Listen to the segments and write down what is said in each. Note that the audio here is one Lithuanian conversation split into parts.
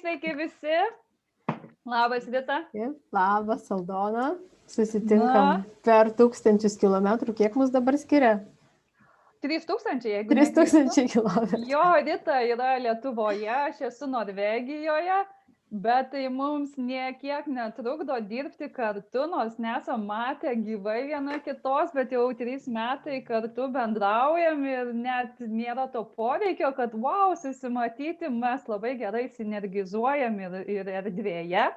Sveiki visi. Labas, Rita. Labas, Aldona. Susitinkam per 1000 kilometrų. Kiek mus dabar skiria? 3000, jeigu 3000 kilometrų. Jo, Rita yra Lietuvoje, aš esu Norvegijoje, bet tai mums niekiek netrukdo dirbti kartu, nors nesam matę gyvai viena kitos, bet jau 3 metai kartu bendraujam ir net nėra to poreikio, kad wow, susimatyti, mes labai gerai sinergizuojam ir erdvėje.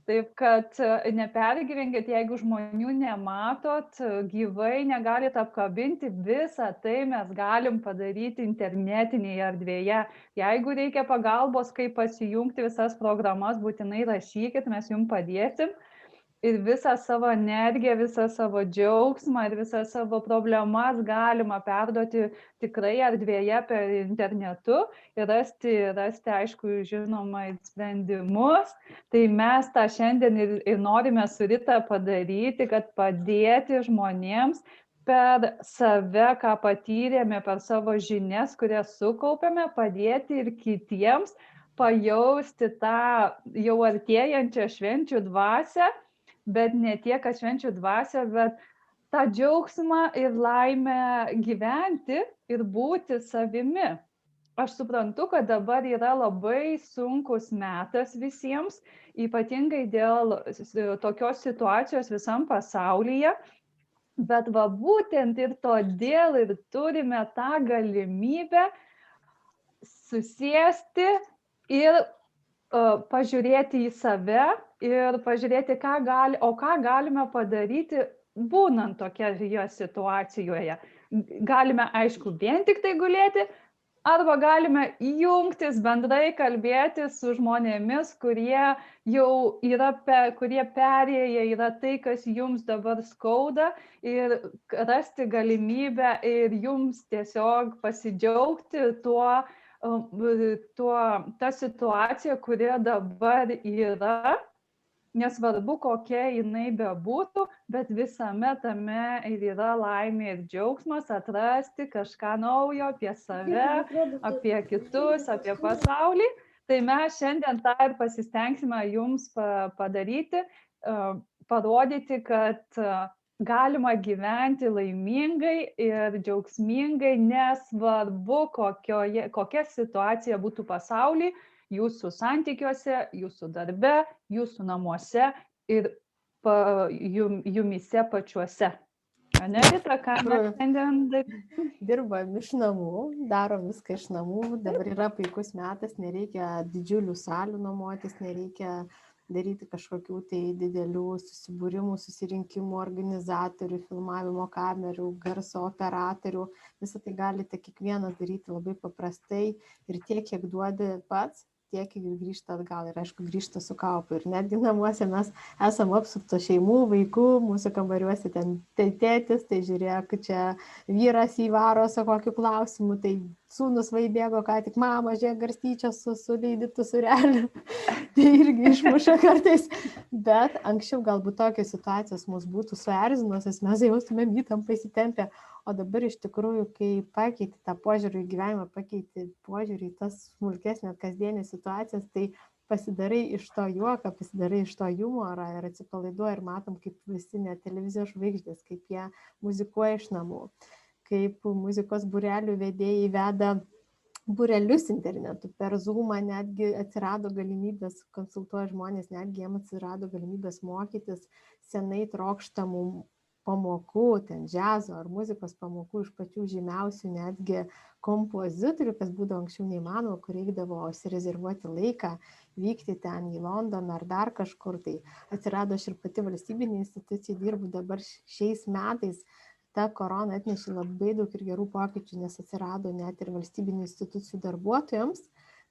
Taip, kad nepergyvenkit, jeigu žmonių nematot, gyvai negalit apkabinti, visą tai mes galim padaryti internetinėje erdvėje. Jeigu reikia pagalbos, kaip pasijungti visas programas, būtinai rašykit, mes jums padėsim. Ir visą savo energiją, visą savo džiaugsmą ir visą savo problemas galima perduoti tikrai erdvėje per internetu ir rasti, aišku, žinoma, sprendimus. Tai mes tą šiandien ir norime su Rita padaryti, kad padėti žmonėms per save, ką patyrėme, per savo žinias, kurias sukaupėme, padėti ir kitiems pajausti tą jau artėjančią švenčių dvasią. Bet ne tiek švenčių dvasią, bet tą džiaugsmą ir laimę gyventi ir būti savimi. Aš suprantu, kad dabar yra labai sunkus metas visiems, ypatingai dėl tokios situacijos visam pasaulyje. Bet va būtent ir todėl ir turime tą galimybę susėsti ir pažiūrėti į save ir pažiūrėti, ką galime padaryti, būnant tokioje situacijoje. Galime, aišku, vien tik tai gulėti, arba galime jungtis, bendrai kalbėti su žmonėmis, kurie jau yra, kurie perėję yra tai, kas jums dabar skauda, ir rasti galimybę ir jums tiesiog pasidžiaugti ta situacija, kuri dabar yra, nesvarbu, kokia jinai bebūtų, bet visame tame ir yra laimė ir džiaugsmas atrasti kažką naujo apie save, apie kitus, apie pasaulį. Tai mes šiandien tą ir pasistengsime jums padaryti, parodyti, kad galima gyventi laimingai ir džiaugsmingai, nesvarbu, kokia situacija būtų pasaulyje, jūsų santykiuose, jūsų darbe, jūsų namuose ir jumise pačiuose. Ne, Rita, ką mes šiandien dirbam iš namų, darom viską iš namų, dabar yra puikus metas, nereikia didžiulių salių nuomotis, nereikia daryti kažkokių tai didelių susibūrimų, susirinkimų, organizatorių, filmavimo kamerų, garso operatorių. Visą tai galite kiekvienas daryti labai paprastai ir tiek, kiek duodi pats, tiek ir grįžta atgal ir aišku grįžta su kaupu. Ir netgi namuose mes esam apsuptos šeimų, vaikų, mūsų kambariuose ten tėtis, tai žiūrėk, čia vyras įvaro su kokiu klausimu, tai sūnus vaibėgo, ką tik mama, žiūrėk, garstyčia su leidytu sureliu. Tai irgi išmuša kartais. Bet anksčiau galbūt tokios situacijos mus būtų suerzinusios, mes jaustumėm įtampą įsitempę. O dabar iš tikrųjų, kai pakeiti tą požiūrį į gyvenimą, pakeiti požiūrį į tas smulkesnės kasdienės situacijas, tai pasidarai iš to juoką, pasidarai iš to humorą ir atsipalaiduoji ir matom, kaip visi net televizijos žvaigždės, kaip jie muzikuoja iš namų, kaip muzikos būrelių vedėjai veda būrelius internetu, per Zoomą netgi atsirado galimybės, konsultuoja žmonės, netgi jiems atsirado galimybės mokytis senai trokštamų pamokų, ten džiazo ar muzikos pamokų iš pačių žymiausių netgi kompozitorių, kas būdavo anksčiau neįmanoma, kur reikdavo rezervuoti laiką, vykti ten į Londoną ar dar kažkur. Tai atsirado aš ir pati valstybinė institucija dirbu dabar šiais metais. Ta korona atnešė labai daug ir gerų pokyčių, nes atsirado net ir valstybinių institucijų darbuotojams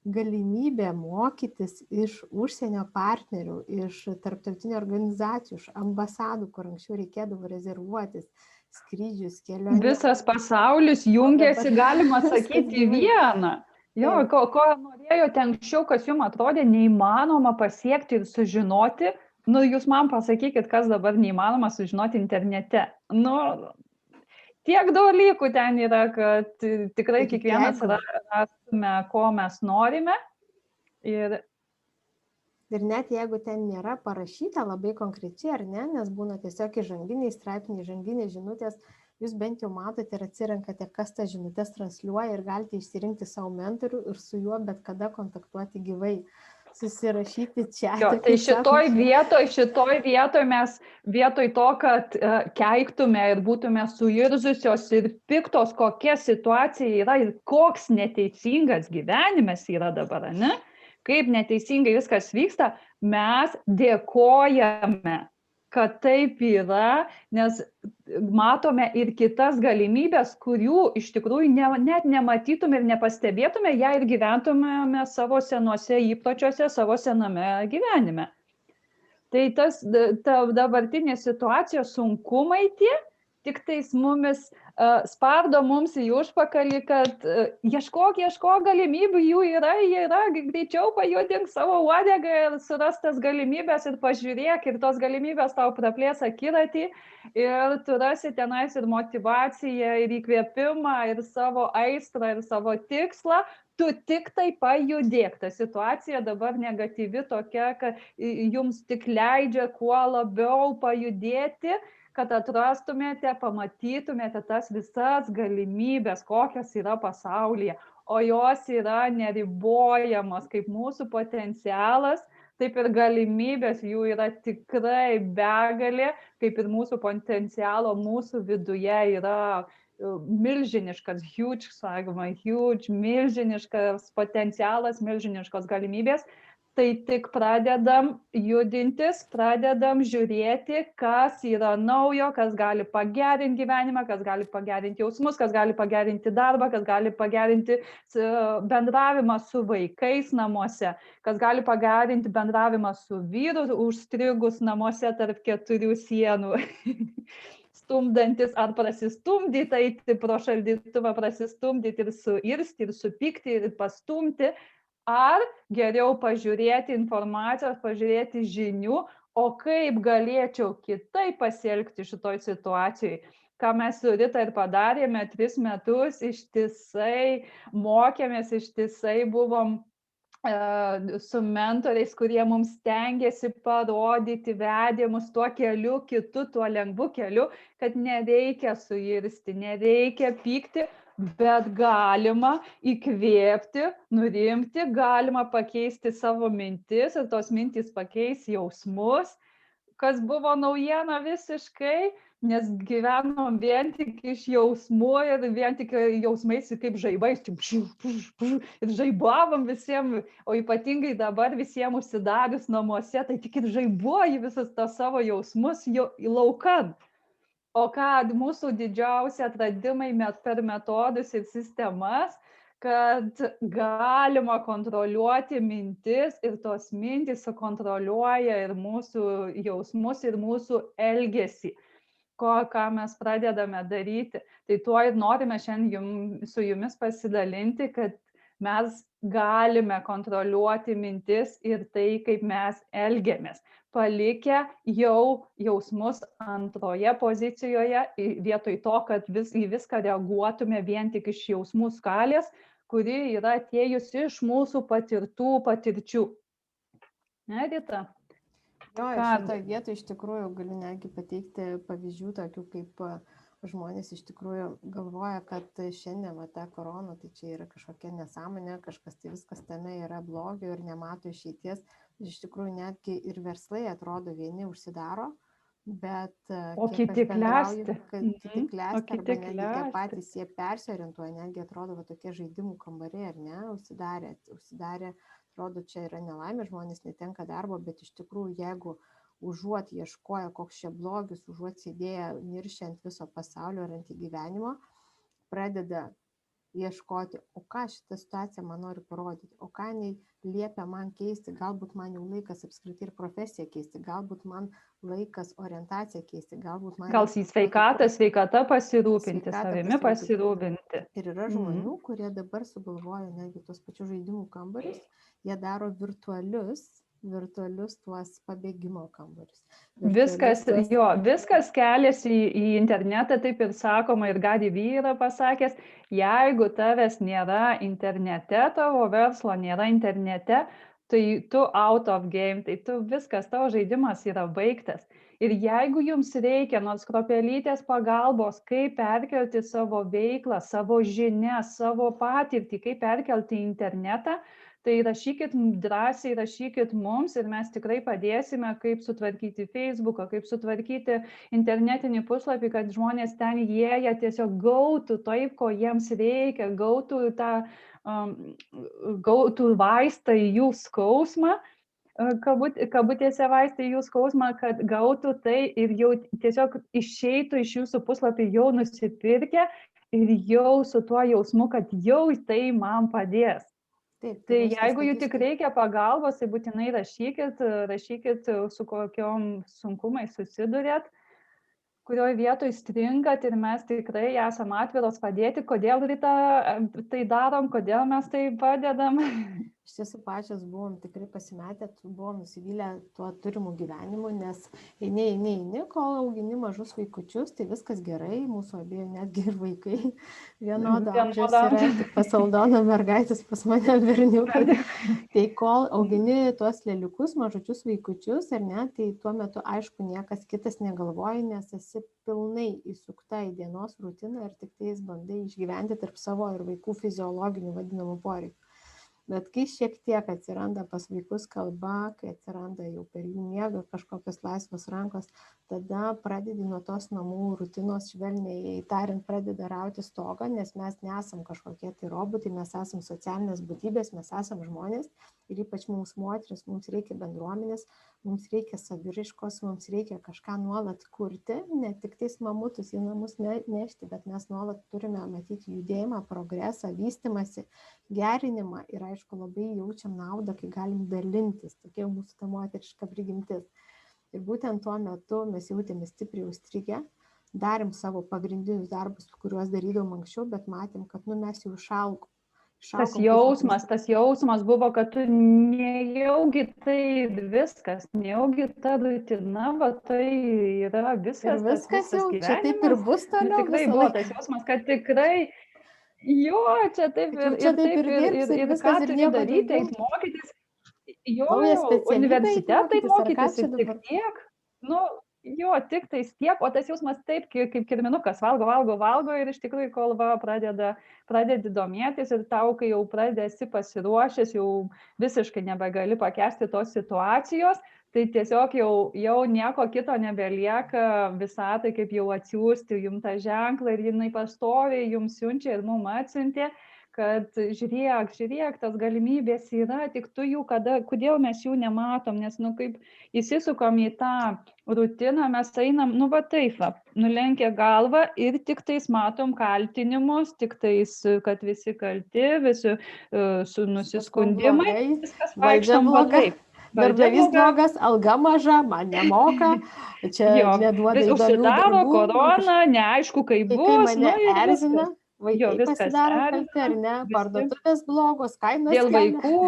galimybė mokytis iš užsienio partnerių, iš tarptautinių organizacijų, iš ambasadų, kur anksčiau reikėdavo rezervuotis skrydžius, keliones. Visas pasaulis jungiasi, galima sakyti, vieną. Jo, ko norėjote anksčiau, kas jums atrodė neįmanoma pasiekti ir sužinoti, jūs man pasakykit, kas dabar neįmanoma sužinoti internete. Tiek dalykų ten yra, kad tikrai kiekvienas rastume, ko mes norime. Ir Ir net jeigu ten nėra parašyta labai konkrečiai, ar ne, nes būna tiesiog įžanginiai straipsniai, įžanginės žinutės, jūs bent jau matote ir atsirenkate, kas tas žinutės transliuoja ir galite išsirinkti savo mentorių ir su juo bet kada kontaktuoti gyvai, susirašyti čia. Tai šitoj vietoj mes vietoj to, kad keiktume ir būtume suirzusios ir piktos, kokia situacija yra ir koks neteisingas gyvenimas yra dabar, ne? Kaip neteisingai viskas vyksta, mes dėkojame, kad taip yra, nes matome ir kitas galimybės, kurių iš tikrųjų net nematytume ir nepastebėtume, jei ir gyventumėme savo senuose įpročiuose, savo sename gyvenime. Tai ta dabartinė situacija, sunkumai tie, tik tais mumis spardo mums į užpakalį, kad ieškok galimybių, jų yra, greičiau pajudink savo uodegą ir suras tas galimybės ir pažiūrėk, ir tos galimybės tau praplės akiratį ir tu rasi tenais ir motivaciją, ir įkvėpimą, ir savo aistrą, ir savo tikslą. Tu tik tai pajudėk. Ta situacija dabar negatyvi tokia, kad jums tik leidžia kuo labiau pajudėti, kad atrastumėte, pamatytumėte tas visas galimybės, kokios yra pasaulyje, o jos yra neribojamos, kaip mūsų potencialas, taip ir galimybės jų yra tikrai begalė, kaip ir mūsų potencialo mūsų viduje yra milžiniškas, milžiniškas potencialas, milžiniškos galimybės. Tai tik pradedam judintis, pradedam žiūrėti, kas yra naujo, kas gali pagerinti gyvenimą, kas gali pagerinti jausmus, kas gali pagerinti darbą, kas gali pagerinti bendravimą su vaikais namuose, kas gali pagerinti bendravimą su vyru užstrigus namuose tarp 4 sienų. Stumdantis ar prasistumdyti, eiti pro šaldytuvą, prasistumdyti ir suirsti, ir supykti, ir pastumti. Ar geriau pažiūrėti informacijos, pažiūrėti žinių, o kaip galėčiau kitaip pasielgti šitoj situacijai. Ką mes su Rita ir padarėme 3 metus, ištisai mokėmės, ištisai buvom su mentoriais, kurie mums stengiasi parodyti, vedė mus tuo keliu, kitu, tuo lengvu keliu, kad nereikia suirsti, nereikia pykti, bet galima įkvėpti, nurimti, galima pakeisti savo mintis ir tos mintys pakeis jausmus, kas buvo naujiena visiškai, nes gyvenom vien tik iš jausmų ir vien tik jausmais kaip žaibais, ir žaibavom visiems, o ypatingai dabar visiems užsidarius namuose, tai tik ir žaibuoji visus tos savo jausmus laukan. O kad mūsų didžiausi atradimai per metodus ir sistemas, kad galima kontroliuoti mintis ir tos mintys sukontroliuoja ir mūsų jausmus, ir mūsų elgesį, ką mes pradedame daryti. Tai tuo ir norime šiandien su jumis pasidalinti, kad mes galime kontroliuoti mintis ir tai, kaip mes elgiamės. Palikę jau jausmus antroje pozicijoje, vietoj to, kad į viską reaguotume vien tik iš jausmų skalės, kuri yra atėjusi iš mūsų patirčių. Ne, Rita? Jo, ir šitoje vietoje iš tikrųjų galiu netgi pateikti pavyzdžių tokių, kaip žmonės iš tikrųjų galvoja, kad šiandien ta korona, tai čia yra kažkokia nesąmonė, kažkas tai viskas tame yra blogio ir nemato išeities. Iš tikrųjų netgi ir verslai atrodo vieni užsidaro, bet kiti klesti. Kiti klesti, arba netgi tie patys jie persiorientuoja, netgi atrodo tokie žaidimų kambariai, ar ne, užsidarė, atrodo čia yra nelaimė, žmonės netenka darbo, bet iš tikrųjų jeigu užuot ieškoja, koks čia blogis, užuot sėdėję niršę ant viso pasaulio ir ant gyvenimo, pradeda ieškoti, o ką šitą situaciją man nori parodyti, o ką jinai liepia man keisti, galbūt man jau laikas apskritai ir profesiją keisti, galbūt man laikas orientaciją keisti, galbūt man... Gal į sveikata pasirūpinti, savimi pasirūpinti. Ir yra žmonių, kurie dabar sugalvoja netgi tos pačius žaidimų kambarius, jie daro virtualius tuos pabėgimo kambarius. Viskas keliasi į internetą, taip ir sakoma, ir Gary Vee yra pasakęs, jeigu tavęs nėra internete, tavo verslo nėra internete, tai tu out of game, tai tu viskas, tavo žaidimas yra baigtas. Ir jeigu jums reikia nors kruopelytės pagalbos, kaip perkelti savo veiklą, savo žinias, savo patirtį, kaip perkelti į internetą, tai rašykit drąsiai, rašykit mums ir mes tikrai padėsime, kaip sutvarkyti Facebooką, kaip sutvarkyti internetinį puslapį, kad žmonės ten įėję tiesiog gautų taip, ko jiems reikia, gautų vaistą į jų skausmą, kabutėse vaistą į jų skausmą, kad gautų tai ir jau tiesiog išeitų iš jūsų puslapį jau nusipirkę ir jau su tuo jausmu, kad jau tai man padės. Taip, Tai jeigu jų tik reikia pagalbos, tai būtinai rašykit, su kokiom sunkumais susidurėt, kurioje vietoje stringat ir mes tikrai esam atviros padėti, kodėl Rita tai darom, kodėl mes tai padedam. Iš tiesų pačios buvom tikrai pasimetę, buvom nusivylę tuo turimų gyvenimu, nes eini, kol augini mažus vaikučius, tai viskas gerai, mūsų abiejų netgi ir vaikai vienodo amžiaus yra, tik pas Aldoną mergaitės, pas mane berniukai. Tai kol augini tuos lėliukus, mažučius vaikučius, ar ne, tai tuo metu aišku niekas kitas negalvoja, nes esi pilnai įsukta į dienos rutiną ir tik tais bandai išgyventi tarp savo ir vaikų fiziologinių vadinamų poreikių. Bet kai šiek tiek atsiranda pas vaikus kalba, kai atsiranda jau per jų miegą kažkokios laisvos rankos, tada pradedi nuo tos namų rutinos, švelniai tariant, pradeda rauti stogą, nes mes nesam kažkokie tai robotai, mes esam socialinės būtybės, mes esam žmonės ir ypač mums moteris, mums reikia bendruomenės, mums reikia saviraiškos, mums reikia kažką nuolat kurti, ne tik tais mamutus į namus nešti, bet mes nuolat turime matyti judėjimą, progresą, vystymąsi, gerinimą ir aišku labai jaučiam naudą, kai galim dalintis, tokia mūsų ta moteriška prigimtis. Ir būtent tuo metu mes jautėmės stipriai užstrigę, darėm savo pagrindinius darbus, kuriuos darydavom anksčiau, bet matėm, kad mes jau išaugom. Tas jausmas buvo, kad tu nejaugi tai viskas, nejaugi ta rutina, va tai yra viskas. Ir viskas jau, čia taip ir bus toliau. Tikrai buvo tas jausmas, kad tikrai, jo, čia taip ir ką turi daryti, eit mokytis, jo, universitetai mokytis ir tik tiek, jo, tik tais tiek, o tas jausmas taip, kaip kirminukas, valgo ir iš tikrųjų, kol pradedi domėtis ir tau, kai jau esi pasiruošęs, jau visiškai nebegali pakęsti tos situacijos, tai tiesiog jau nieko kito nebelieka visatai, kaip jau atsiųsti jums tą ženklą ir jinai pastoviai jums siunčia ir mums atsiuntė, kad žiūrėk, tas galimybės yra, tik tu jų kodėl mes jų nematom, nes, kaip įsisukam į tą rutiną, mes einam, va taip, nulenkia galvą ir tik tais matom kaltinimus, tik tais, kad visi kalti, visi su nusiskundimai, viskas vaikštam va taip. Darbdavys blogas, alga maža, man nemoka, čia neduoda įdomių darbų. Užsidaro korona, neaišku, kaip bus. Kai mane erzina, vaikai pasidaro kalti, ar ne, parduotuvės blogos, kainos dėl vaikų,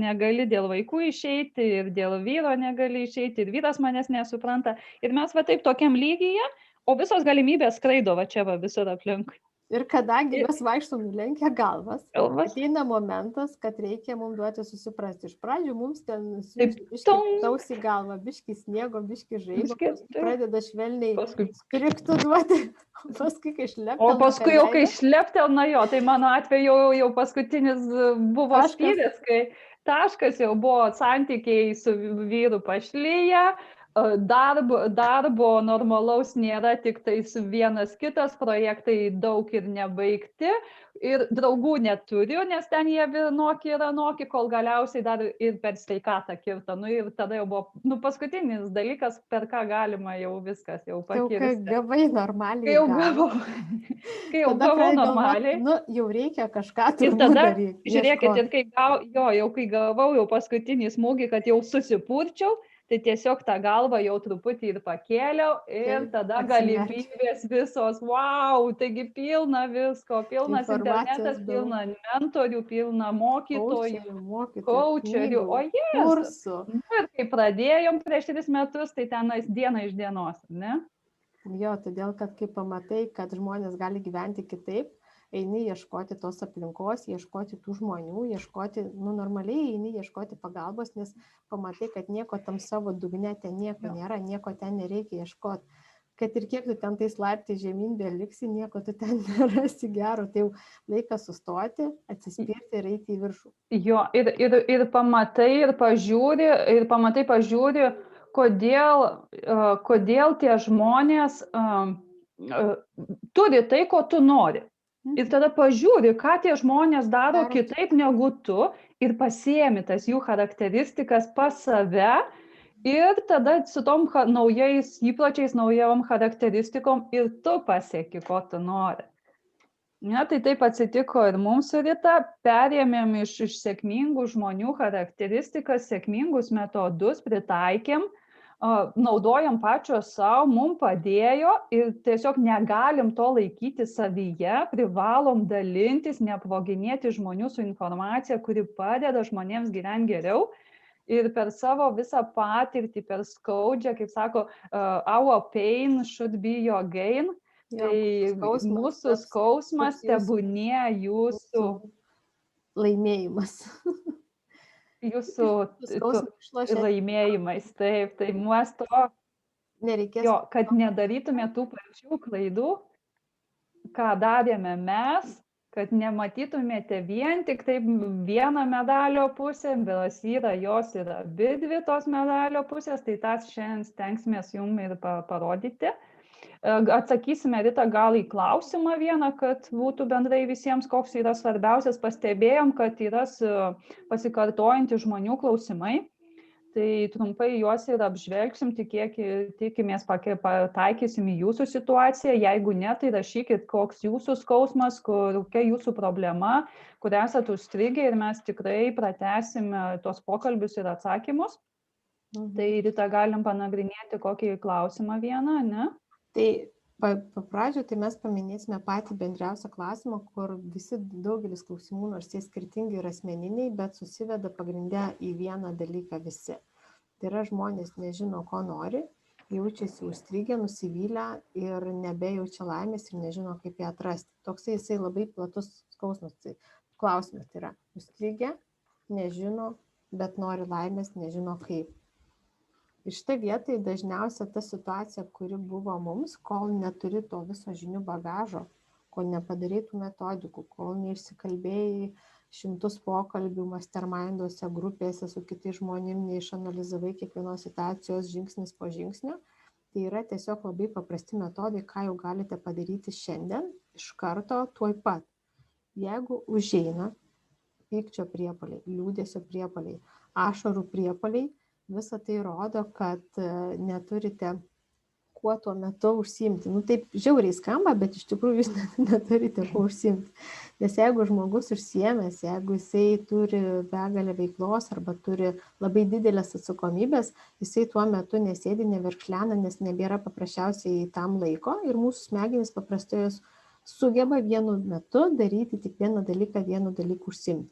negali dėl vaikų išeiti ir dėl vyro negali išeiti ir vyras manęs nesupranta. Ir mes va taip tokiam lygyje, o visos galimybės skraido va čia va visur aplink. Ir kadangi mes vaikštom nulenkę galvas, ateina momentas, kad reikia mums duoti susiprasti. Iš pradžių mums ten tausi galva, biški sniego, biški žaibo, pradeda švelniai spriktų duoti, paskui kai šleptelna. O paskui jau kai šleptelna tai mano atveju jau paskutinis buvo spyris, kai taškas jau buvo santykiai su vyru pašlyje. Darbo normalaus nėra, tik tais vienas kitas, projektai daug ir nebaigti ir draugų neturiu, nes ten jie vienokie ir anokie, kol galiausiai dar ir per sveikatą kirto. Ir tada jau buvo paskutinis dalykas, per ką galima jau viskas jau pakirsti. Kai gavai normaliai. Kai jau gavau normaliai. Jau reikia kažką daryti. Ir tada, žiūrėkit, ir kai gavau jau paskutinį smūgį, kad jau susipurčiau, tai tiesiog tą galvą jau truputį ir pakėliau ir tada galimybės visos, taigi pilna visko, pilnas internetas, pilna mentorių, pilna mokytojų, coacherių, o kursų. Ir kai pradėjom prieš 3 metus, tai tenais diena iš dienos, ne? Jo, todėl, kad kai pamatai, kad žmonės gali gyventi kitaip, eini ieškoti tos aplinkos, ieškoti tų žmonių, ieškoti, normaliai eini ieškoti pagalbos, nes pamatai, kad nieko tam savo dugne ten nieko nėra, nieko ten nereikia ieškoti. Kad ir kiek tu ten tais laiptais žemyn beliksi, nieko tu ten nerasi gero, tai jau laikas sustoti, atsispirti ir eiti į viršų. Jo, ir pamatai, pažiūri, kodėl tie žmonės turi tai, ko tu nori. Ir tada pažiūri, ką tie žmonės daro kitaip negu tu ir pasiemi tas jų charakteristikas pas save ir tada su tom naujais įpročiais, naujom charakteristikom ir tu pasieki, ko tu nori. Ne, tai taip atsitiko ir mums su Rita, perėmėm iš sėkmingų žmonių charakteristikas, sėkmingus metodus, pritaikėm, naudojam pačios savo, mums padėjo ir tiesiog negalim to laikyti savyje, privalom dalintis, neapvoginėti žmonių su informacija, kuri padeda žmonėms gyventi geriau. Ir per savo visą patirtį, per skaudžią, kaip sako, our pain should be your gain. Tai mūsų skausmas tebūnie jūsų laimėjimas. Jūsų laimėjimais, taip. Tai mums to nereikės. Jo, kad nedarytume tų pačių klaidų, ką darėme mes, kad nematytumėte vien tik taip vieną medalio pusę, bet jos yra abidvi tos medalio pusės, tai tas šiandien stengsimės jums ir parodyti. Atsakysime, Rita, gal į klausimą vieną, kad būtų bendrai visiems, koks yra svarbiausias. Pastebėjom, kad yra pasikartojantys žmonių klausimai. Tai trumpai juos ir apžvelgsim, tikimės pataikysim į jūsų situaciją. Jeigu ne, tai rašykit, koks jūsų skausmas, kokia jūsų problema, kur esate užstrigę ir mes tikrai pratęsime tos pokalbius ir atsakymus. Tai Rita, galim panagrinėti kokį klausimą vieną, ne? Tai pradžio, tai mes paminėsime patį bendriausią klausimą, kur visi daugelis klausimų, nors jie skirtingi ir asmeniniai, bet susiveda pagrindę į vieną dalyką visi. Tai yra žmonės nežino, ko nori, jaučiasi užstrigę, nusivylę ir nebejaučia laimės ir nežino, kaip ją atrasti. Toksai jisai labai platus skausmas. Tai klausimas tai yra užstrigę, nežino, bet nori laimės, nežino kaip. Ir šitą vietą dažniausia ta situacija, kuri buvo mums, kol neturi to viso žinių bagažo, kol nepadarai tų metodikų, kol neišsikalbėjai 100 pokalbių masterminduose, grupėse su kitais žmonėmis, neišanalizavai kiekvienos situacijos žingsnis po žingsnio, tai yra tiesiog labai paprasti metodai, ką jau galite padaryti šiandien, iš karto, tuoj pat. Jeigu užeina pykčio priepuoliai, liūdesio priepuoliai, ašarų priepuoliai, visa tai rodo, kad neturite kuo tuo metu užsiimti. Taip žiauriai skamba, bet iš tikrųjų jūs neturite kuo užsiimti. Nes jeigu žmogus užsiėmęs, jeigu jisai turi begalę veiklos arba turi labai didelės atsakomybės, jisai tuo metu nesėdi, neverkšlena, nes nebėra paprasčiausiai tam laiko ir mūsų smegenys paprastai jos sugeba vienu metu daryti tik vieną dalyką užsiimti.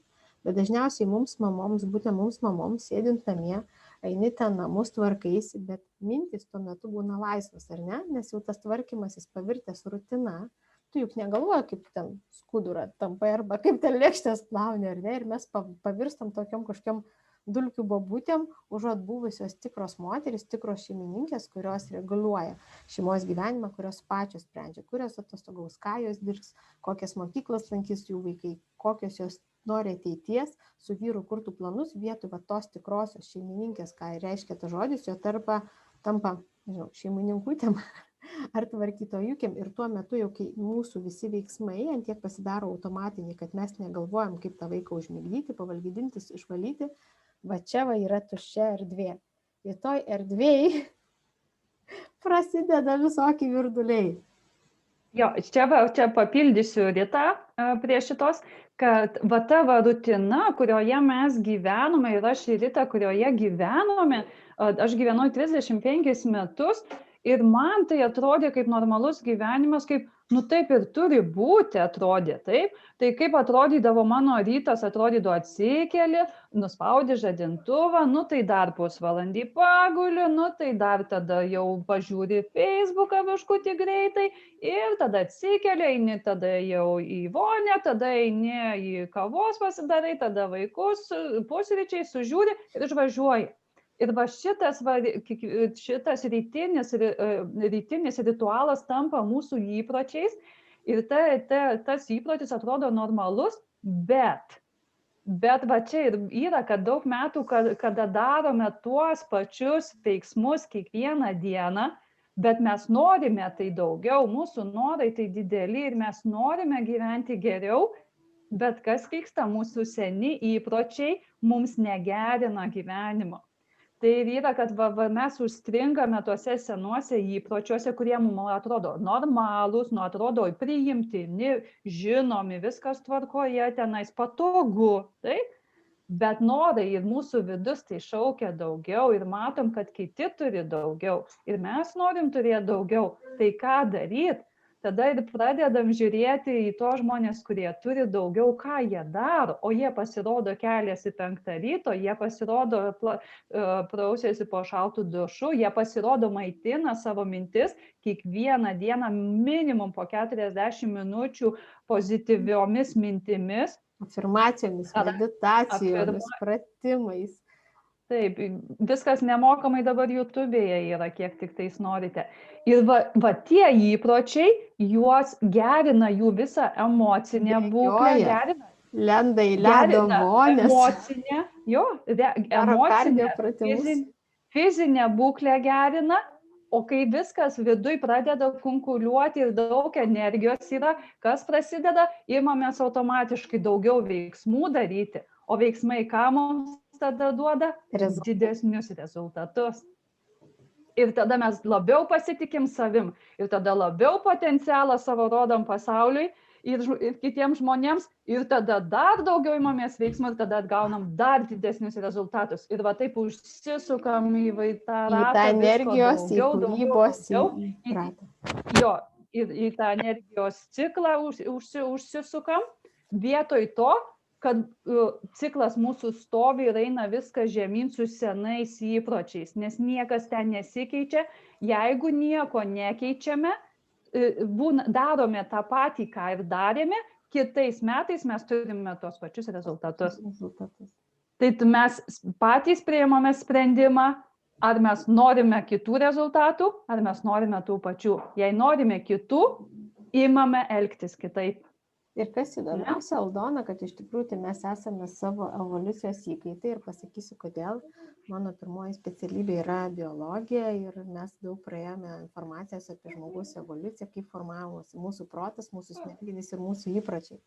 Bet dažniausiai mums mamoms, būtent mums mamoms, sėdint namie, eini ten namus, tvarkaisi, bet mintis tuo metu būna laisvas, ar ne? Nes jau tas tvarkymasis pavirtęs rutina, tu juk negalvoji, kaip ten skudurą tampai arba kaip ten lėkštės plauni, ar ne? Ir mes pavirstam tokiam kažkokiam dulkių bobutėm, užuot buvusios tikros moterys, tikros šeimininkės, kurios reguliuoja šeimos gyvenimą, kurios pačios sprendžia, kurios atostogaus, ką jos dirbs, kokias mokyklas lankys jų vaikai, kokios jos nori ateities, su vyru kurtų planus, vietoj tos tikrosios šeimininkės, ką reiškia tas žodis, jo tampa šeimininkutėm ar tvarkytojukėm. Ir tuo metu, jau kai mūsų visi veiksmai ant tiek pasidaro automatiniai, kad mes negalvojam, kaip tą vaiką užmigdyti, pavalgydintis, išvalyti, va čia yra tuščia erdvė. Ir toj erdvėj prasideda visokie virduliai. Jo, čia papildysiu Ritą prie šitos, kad va tavo rutina, kurioje mes gyvenome ir aš ir Rita, kurioje gyvenome, aš gyvenau 35 metus Ir man tai atrodė kaip normalus gyvenimas, kaip, nu taip ir turi būti, atrodė, taip. Tai kaip atrodydavo mano rytas, atrodydavo atsikeli, nuspaudi žadintuvą, nu tai dar pusvalandį paguliu, nu tai dar tada jau pažiūri Facebooką kažkutį greitai ir tada atsikeli, eini tada jau į vonę, tada eini į kavos pasidarai, tada vaikus pusryčiai sužiūri ir išvažiuoji. Ir va šitas rytinis ritualas tampa mūsų įpročiais ir tas įprotis atrodo normalus, bet va čia ir yra, kad daug metų, kada darome tuos pačius veiksmus kiekvieną dieną, bet mes norime tai daugiau, mūsų norai tai dideli ir mes norime gyventi geriau, bet kas vyksta, mūsų seni įpročiai mums negerina gyvenimo. Tai yra, kad mes užstringame tuose senuose įpročiuose, kurie mums atrodo normalūs, atrodo priimtini, žinomi, viskas tvarkoje, tenais patogu, taip? Bet norai ir mūsų vidus tai šaukia daugiau ir matom, kad kiti turi daugiau ir mes norim turėti daugiau. Tai ką daryti? Tada ir pradedam žiūrėti į tos žmonės, kurie turi daugiau, ką jie daro, o jie pasirodo keliasi 5 ryto, jie pasirodo prausiasi po šaltų dušu, jie pasirodo maitina savo mintis kiekvieną dieną minimum po 40 minučių pozityviomis mintimis. Afirmacijomis, meditacijomis, pratimais. Taip, viskas nemokamai dabar YouTube'e yra, kiek tik tais norite. Ir va tie įpročiai, juos gerina jų visą emocinę būklę, gerina. Lenda į ledo vonės. Emocinę, fizinę būklę gerina, o kai viskas viduj pradeda kunkuliuoti ir daug energijos yra, kas prasideda, imamės automatiškai daugiau veiksmų daryti, o veiksmai ką mums tada duoda? Didesnius rezultatus. Ir tada mes labiau pasitikim savim, ir tada labiau potencialą savo rodom pasauliui ir kitiems žmonėms, ir tada dar daugiau imamės veiksmų, ir tada atgaunam dar didesnius rezultatus. Ir va taip užsisukam į tą ratą, energijos, į kūrybos, į tą energijos ciklą užsisukam, vietoj to, kad ciklas mūsų stovi ir eina viskas žemyn su senais įpročiais, nes niekas ten nesikeičia. Jeigu nieko nekeičiame, darome tą patį, ką ir darėme, kitais metais mes turime tos pačius rezultatus. Tai mes patys priimame sprendimą, ar mes norime kitų rezultatų, ar mes norime tų pačių. Jei norime kitų, imame elgtis kitaip. Ir kas įdomiausia, Aldona, kad iš tikrųjų mes esame savo evoliucijos įkaitai ir pasakysiu, kodėl. Mano pirmoji specialybė yra biologija ir mes daug praėjome informacijos apie žmogaus evoliuciją, kaip formavosi mūsų protas, mūsų smegenys ir mūsų įpročiai.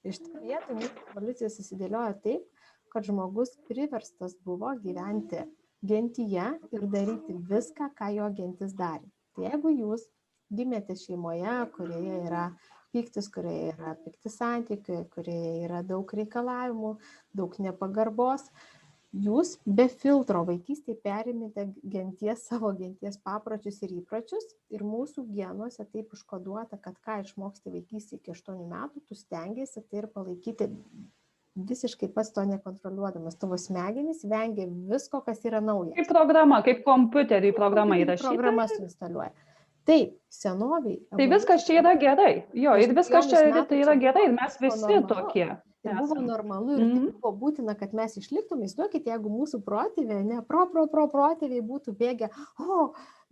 Iš tikrųjų, mūsų evoliucija susidėliojo taip, kad žmogus priverstas buvo gyventi gentyje ir daryti viską, ką jo gentis darė. Tai jeigu jūs gimėte šeimoje, kurioje yra pyktis, kurioje yra pikti santykiai, kurioje yra daug reikalavimų, daug nepagarbos, jūs be filtro vaikystėje perimėte savo genties papročius ir įpročius ir mūsų genuose taip užkoduota, kad ką išmoksti vaikystėje iki 8 metų, tu stengiasi tai ir palaikyti visiškai pats to nekontroliuodamas. Tavo smegenys vengia visko, kas yra nauja. Kaip programa, kaip kompiuteriui programa įrašyta. Programa suinstaliuoja. Taip, senoviai. Tai viskas čia yra gerai. Jo, ir viskas čia tai yra gerai ir mes visi tokie. Tai buvo normalu ir tai buvo būtina, kad mes išliktume. Įsivaizduokit, jeigu mūsų protėviai, protėviai būtų bėgę,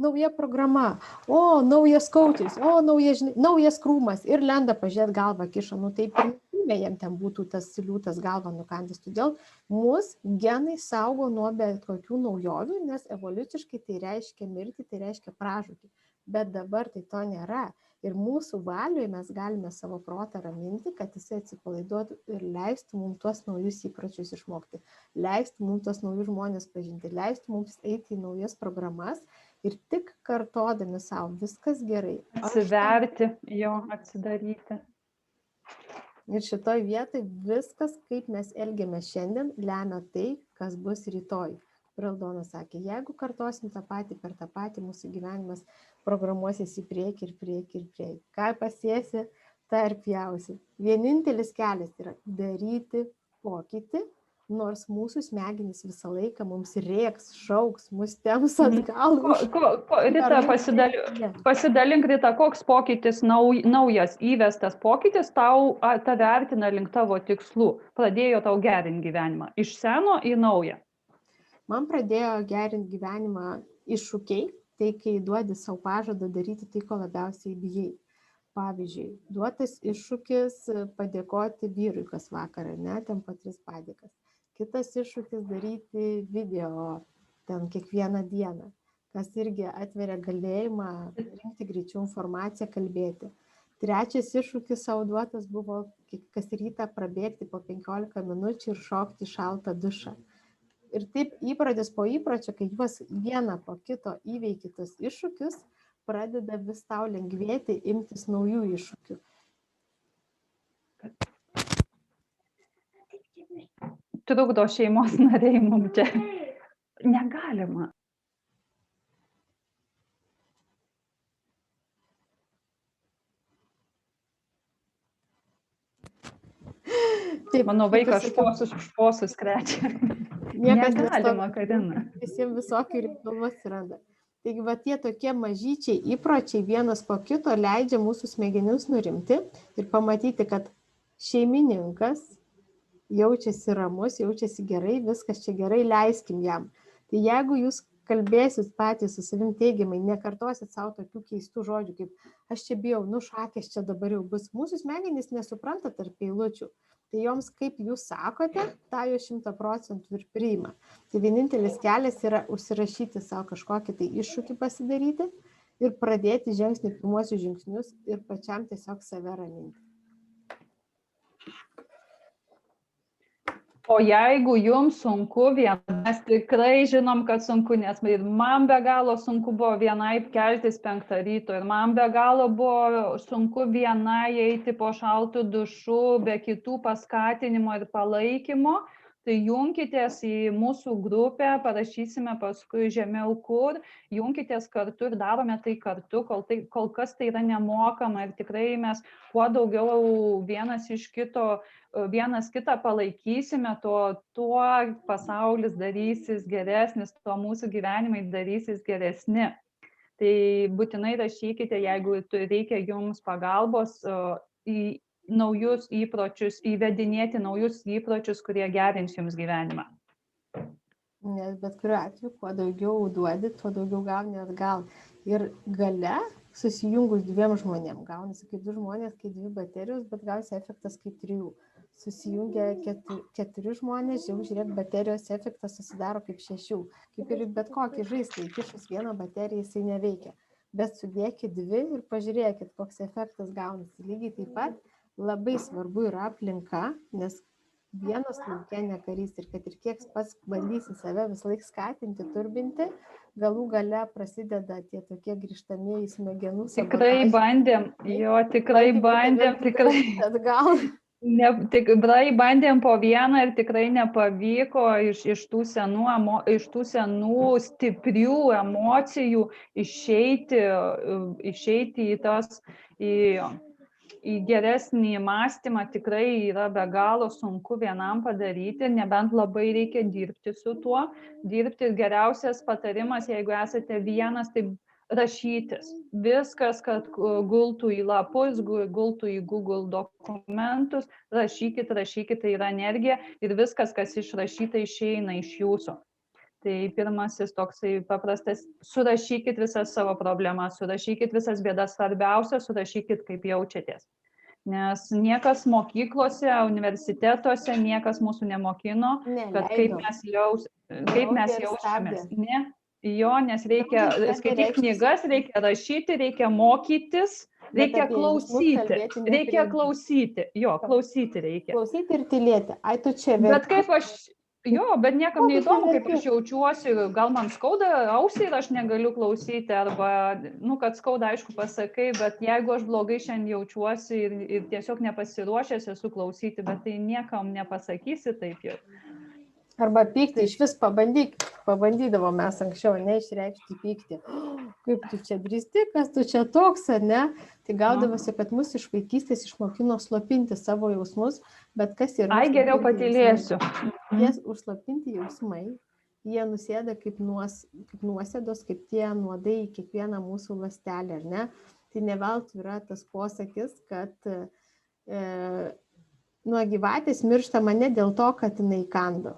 nauja programa, naujas coachas, naujas krūmas ir lenda pažiūrėt galvą kišo, taip ir jam ten būtų tas liūtas galvą nukandęs. Todėl mūsų genai saugo nuo bet kokių naujovių, nes evoliuciškai tai reiškia mirtį, tai reiškia pražūtį. Bet dabar tai to nėra. Ir mūsų valioje mes galime savo protą raminti, kad jisai atsipalaiduotų ir leistų mums tuos naujus įpročius išmokti, leistų mums tuos naujus žmonės pažinti, leistų mums eiti į naujas programas ir tik kartodami savo viskas gerai. Atsiverti, atsidaryti. Ir šitoj vietoj viskas, kaip mes elgiamės šiandien, lemia tai, kas bus rytoj. kaip ir Aldona sakė, jeigu kartosim tą patį per tą patį, mūsų gyvenimas programuosis į priekį ir priekį ir priekį. Ką pasiesi, tą ir pjausi. Vienintelis kelias yra daryti pokytį, nors mūsų smegenys visą laiką mums rėks, šauks, mus temps atgal. Rita, pasidalink, Rita, koks pokytis, naujas įvestas pokytis tave artina link tavo tikslų, pradėjo tau gerinti gyvenimą, iš seno į naują? Man pradėjo gerinti gyvenimą iššūkiai, tai kai duodi savo pažadą daryti tai, ko labiausiai bijai. Pavyzdžiui, duotas iššūkis padėkoti vyrui kas vakarą, ne, ten po 3 padėkas. Kitas iššūkis daryti video ten kiekvieną dieną, kas irgi atveria galėjimą rinkti greičiau informaciją, kalbėti. Trečias iššūkis savo duotas buvo kas rytą prabėgti po 15 minučių ir šokti šaltą dušą. Ir taip įprotis po įpročio, kai juos vieną po kito įveiki tos iššūkius, pradeda vis tau lengvėti imtis naujų iššūkių. Trukdo šeimos nariai mums čia. Negalima. Taip, mano vaikas šposus krečia. Negalima, Karina. Visiems visokių reikalų atsiranda. Taigi, va, tie tokie mažyčiai įpročiai vienas po kito leidžia mūsų smegenims nurimti ir pamatyti, kad šeimininkas jaučiasi ramus, jaučiasi gerai, viskas čia gerai, leiskim jam. Tai jeigu jūs kalbėsit patys su savim teigiamai, nekartosit savo tokių keistų žodžių, kaip aš čia bijau, šakės čia dabar jau bus. Mūsų smegenys nesupranta tarp eilučių. Tai joms, kaip jūs sakote, tą jau 100% ir priima. Tai vienintelis kelias yra užsirašyti savo kažkokį tai iššūkį pasidaryti ir pradėti žengti pirmuosius žingsnius ir pačiam tiesiog save raminti. O jeigu jums sunku viena, mes tikrai žinom, kad sunku, nes ir man be galo sunku buvo vienai keltis 5 ryto ir man be galo buvo sunku vienai eiti po šaltų dušų be kitų paskatinimo ir palaikymo, tai junkitės į mūsų grupę, parašysime paskui žemiau kur, junkitės kartu ir darome tai kartu, kol kas tai yra nemokama ir tikrai mes kuo daugiau vienas kitą palaikysime, tuo pasaulis darysis geresnis, tuo mūsų gyvenimai darysis geresni. Tai būtinai rašykite, jeigu reikia jums pagalbos į naujus įpročius, įvedinėti naujus įpročius, kurie gerins jums gyvenimą. Nes bet kuriuo atveju, kuo daugiau duodi, tuo daugiau gauni atgal. Ir gale susijungus 2 žmonėm, gaunasi kaip 2 žmonės, kaip 2 baterijos, bet gausi efektas kaip 3. Susijungia 4 žmonės, jau žiūrėk, baterijos efektas susidaro kaip 6. Kaip ir bet kokį žaislą, įkišus 1 bateriją jisai neveikia. Bet sudėkit 2 ir pažiūrėkit, koks efektas gaunasi. Lygiai taip pat labai svarbu yra aplinka, nes vienas lauke ne karys ir kad ir kiek pats bandysi save visą laiką skatinti, turbinti, galų gale prasideda tie tokie grįžtamieji smegenų sabotažai. Tikrai bandėm. Tikrai bandėm po vieną ir tikrai nepavyko iš tų senų stiprių emocijų išeiti į geresnį mąstymą, tikrai yra be galo sunku vienam padaryti, nebent labai reikia dirbti su tuo. Dirbti geriausias patarimas, jeigu esate vienas, tai rašytis. Viskas, kad gultų į lapus, gultų į Google dokumentus, rašykit, tai yra energija ir viskas, kas išrašyta, išeina iš jūsų. Tai pirmasis toksai paprastas, surašykit visas savo problemas, surašykit visas bėdas, svarbiausia, surašykit, kaip jaučiatės. Nes niekas mokyklose, universitetuose, niekas mūsų nemokino, kad kaip mes jaučiamės. Nes reikia skaityti knygas, reikia rašyti, reikia mokytis, reikia klausyti. Klausyti reikia. Klausyti ir tylėti. Ai, tu čia vėl. Bet kaip bet niekam neįdomu, kaip aš jaučiuosi, gal man skauda ausį ir aš negaliu klausyti, arba, kad skauda, aišku, pasakai, bet jeigu aš blogai šiandien jaučiuosi ir tiesiog nepasiruošęs esu klausyti, bet tai niekam nepasakysi taip jau. Arba pykti, iš vis pabandyk, pabandydavom mes anksčiau, išreikšti pyktį. Kaip tu čia drįsti, kas tu čia toks, ne? Tai gaudavosi, kad mus iš vaikystės išmokino slopinti savo jausmus, bet kas yra... Ai, geriau patylėsiu. Jie užslopinti jausmai, jie nusėda kaip nuosėdos, kaip tie nuodai į kiekvieną mūsų ląstelę, ar ne? Tai ne veltui yra tas posakis, kad nuo gyvatės mirštama ne dėl to, kad jinai kando,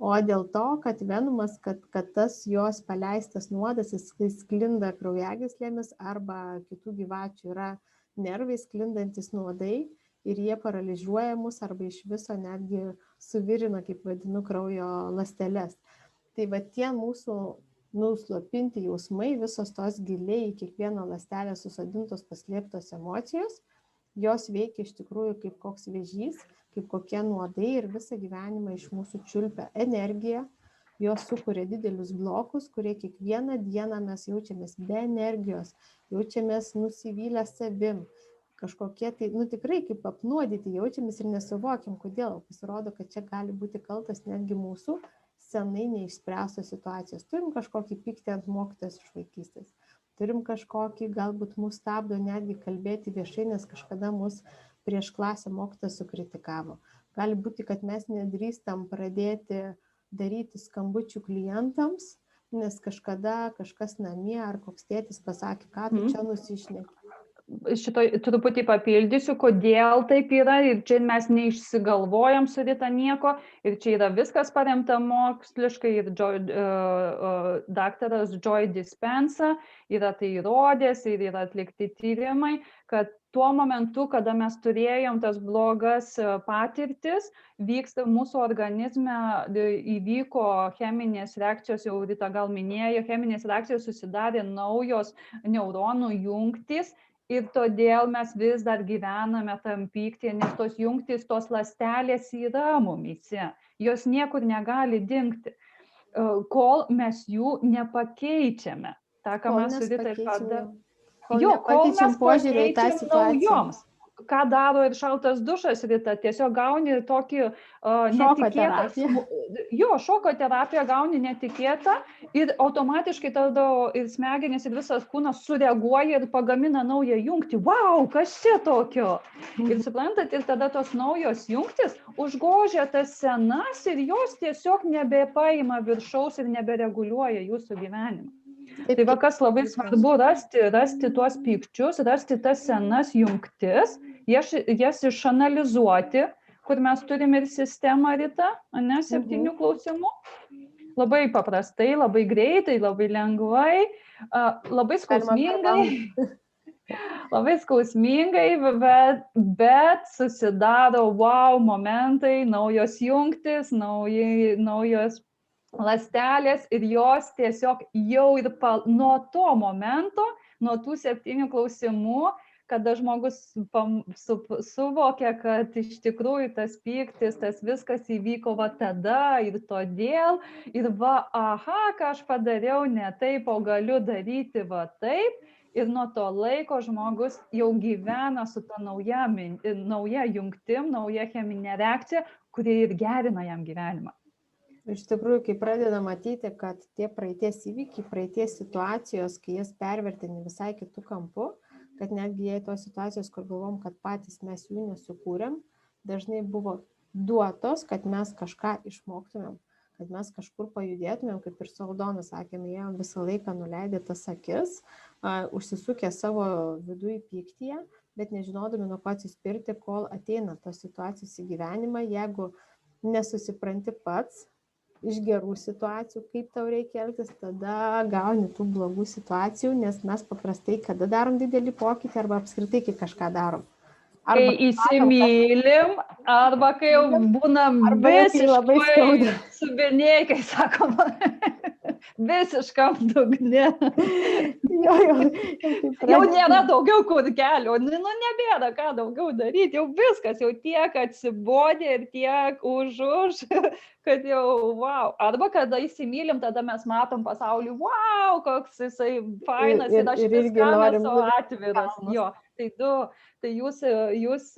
o dėl to, kad venumas, kad tas jos paleistas nuodas, jis sklinda kraujagyslėmis arba kitų gyvačių yra nervai sklindantis nuodai ir jie paralyžiuoja mus arba iš viso netgi suvirina, kaip vadinu, kraujo ląsteles. Tai va tie mūsų nuslopinti jausmai, visos tos giliai į kiekvieną ląstelę susodintos paslėptos emocijos, jos veikia iš tikrųjų kaip koks vėžys, kaip kokie nuodai ir visą gyvenimą iš mūsų čiulpia energiją, jos sukuria didelius blokus, kurie kiekvieną dieną mes jaučiamės be energijos, jaučiamės nusivylę savim, kažkokie tai, tikrai kaip apnuodyti jaučiamės ir nesuvokiam, kodėl. Pasirodo, kad čia gali būti kaltas netgi mūsų senai neišspręstos situacijos. Turim kažkokį pyktį ant mokytojos iš vaikystės. Turim kažkokį, galbūt mus stabdo netgi kalbėti viešai, nes kažkada mus prieš klasę mokytojas sukritikavo. Gali būti, kad mes nedrįstam pradėti daryti skambučių klientams, nes kažkada kažkas namie ar koks tėtis pasakė, ką tu čia nusišneki. Šito truputį papildysiu, kodėl taip yra ir čia mes neišsigalvojam su Rita nieko ir čia yra viskas paremta moksliškai ir daktaras Joy Dispenza yra tai įrodęs ir yra atlikti tyrimai, kad tuo momentu, kada mes turėjom tas blogas patirtis, vyksta mūsų organizme, įvyko cheminės reakcijos, jau Rita gal minėjo, cheminės reakcijos susidarė naujos neuronų jungtys. Ir todėl mes vis dar gyvename tam pyktyje, nes tos jungtys, tos ląstelės yra mumyse. Jos niekur negali dingti, kol mes jų nepakeičiame. Ta, ką mes su Rita ir kada... Kol mes pakeičiam naujoms. Ką daro ir šaltas dušas, Rita, tiesiog gauni tokį netikėtą... Šoko terapiją gauni netikėtą ir automatiškai tada ir smegenys ir visas kūnas sureaguoja ir pagamina naują jungtį. Wow, kas čia tokio? Ir suprantat, ir tada tos naujos jungtis užgožia tas senas ir jos tiesiog nebepaima viršaus ir nebereguliuoja jūsų gyvenimą. Tai va, kas labai svarbu rasti tuos pykčius, rasti tas senas jungtis, jas išanalizuoti, kur mes turime ir sistemą, Rita, 7 klausimų. Labai paprastai, labai greitai, labai lengvai, labai skausmingai, bet susidaro wow momentai, naujos jungtis, naujos ląstelės ir jos tiesiog jau ir nuo to momento, nuo tų 7 klausimų, kada žmogus suvokia, kad iš tikrųjų tas pyktis, tas viskas įvyko va tada ir todėl, ir ką aš padariau ne taip, o galiu daryti va taip, ir nuo to laiko žmogus jau gyvena su ta nauja jungtim, nauja cheminė reakcija, kuri ir gerina jam gyvenimą. Iš tikrųjų, kai pradeda matyti, kad tie praeities įvykiai, praeities situacijos, kai jas pervertini visai kitų kampų, kad netgi jei tos situacijos, kur galvom, kad patys mes jų nesukūrėm, dažnai buvo duotos, kad mes kažką išmoktumėm, kad mes kažkur pajudėtumėm, kaip ir su Aldona sakėme, jie visą laiką nuleidė tas akis, užsisukę savo viduje pyktyje, bet nežinodami nuo ko atsispirti, kol ateina tos situacijos į gyvenimą, jeigu nesusipranti pats iš gerų situacijų, kaip tau reikia elgtis, tada gauni tų blogų situacijų, nes mes paprastai, kada darom didelį pokytį arba apskritai, kai kažką darom. Kai įsimylim, arba kai jau būnam visiškai subinėjai, kai sakom, visiškam dugne. Jau nėra daugiau kur kelio, nebėra ką daugiau daryti, jau viskas, jau tiek atsibodė ir tiek už, kad jau wow. Arba kada įsimylim, tada mes matom pasaulį, wow, koks jisai fainas ir aš viskam esu atviras. Jo, tai jūs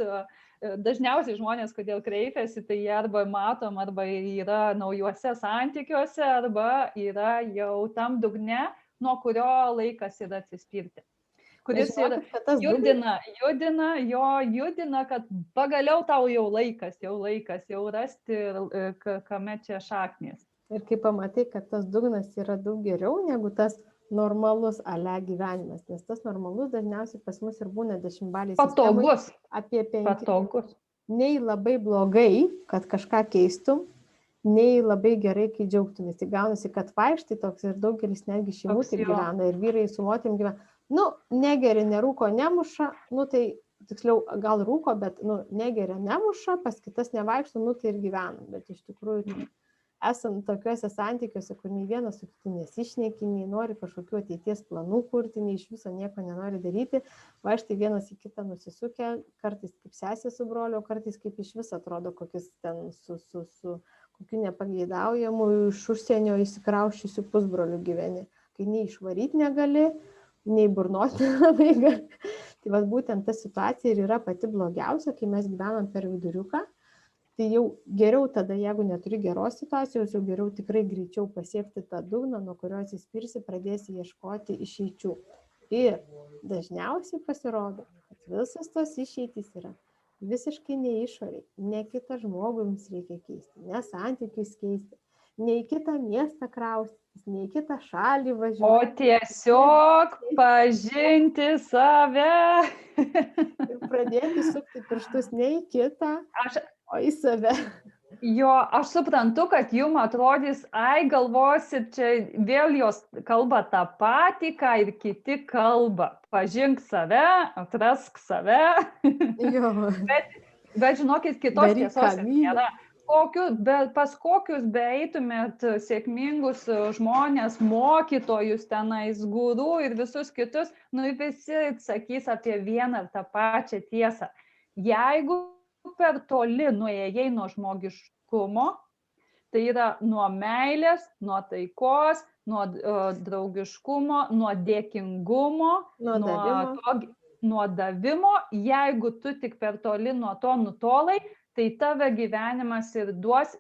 dažniausiai žmonės, kodėl kreipiasi, tai jie arba matom, arba yra naujuose santykiuose, arba yra jau tam dugne, nuo kurio laikas yra atsispirti. Kuris ir judina, kad pagaliau tau jau laikas jau rasti, kame čia šaknis. Ir kai pamatai, kad tas dugnas yra daug geriau negu tas normalus gyvenimas, nes tas normalus dažniausiai pas mus ir būna 10-baliai sistemai apie 5. Patogus. Nei labai blogai, kad kažką keistum, nei labai gerai, kai džiaugtumės. Tai gaunasi, kad vaikštai toks ir daugelis netgi šeimų taip gyvena ir vyrai su moterim gyvena. Negeri, nerūko, nemuša, tai tiksliau gal rūko, bet negeria, nemuša, pas kitas nevaikšto, tai ir gyvena. Bet iš tikrųjų esant tokiuose santykiuose, kur nei vienas su kitu nesišneki, nei nori kažkokių ateities planų kurti, nei iš viso nieko nenori daryti, vaikštai vienas į kitą nusisukę, kartais kaip sesė su broliu, kartais kaip iš viso atrodo, kokius ten su kokiu nepageidaujamu iš užsienio įsikrauščiusių pusbrolių gyveni, kai nei išvaryti negali, nei burnoti labai gali. Tai vat būtent ta situacija ir yra pati blogiausia, kai mes gyvenam per viduriuką. Tai jau geriau tada, jeigu neturi geros situacijos, jau geriau tikrai greičiau pasiekti tą dugną, nuo kurio atsispirsi, pradėsi ieškoti išeičių. Ir dažniausiai pasirodo, kad visas tos išeitys yra visiškai ne išoriai, ne kitą žmogų jums reikia keisti, ne santykius keisti, ne į kitą miestą kraustytis, ne į kitą šalį važiuoti. O tiesiog pažinti save. Ir pradėti sukti pirštus ne į kitą, o į save. Jo, aš suprantu, kad jums atrodys, galvosit, čia vėl jos kalba tą patį, ką ir kiti kalba. Pažink save, atrask save. Jo. Bet žinokit, kitos tiesos nėra. Pas kokius beeitumėt sėkmingus žmonės, mokytojus tenais, gurų ir visus kitus, visi sakys apie vieną ir tą pačią tiesą. Jeigu per toli nuėjai nuo žmogiškumo, tai yra nuo meilės, nuo taikos, nuo draugiškumo, nuo dėkingumo, nuo davimo. Jeigu tu tik per toli nuo to nutolai, tai tave gyvenimas ir duos,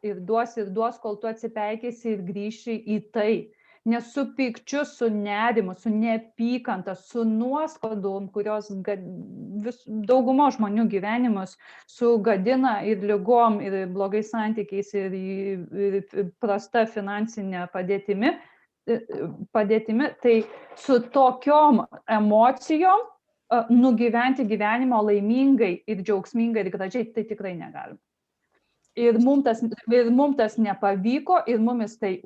kol tu atsipeikėsi ir grįši į tai. Nes su pykčiu, su nerimu, su neapykanta, su nuoskaudom, kurios daugumo žmonių gyvenimus sugadina ir ligom, ir blogais santykiais, ir prasta finansinė padėtimi, tai su tokiom emocijom nugyventi gyvenimo laimingai ir džiaugsmingai ir gražiai, tai tikrai negalim. Ir mums tas nepavyko, ir mumis tai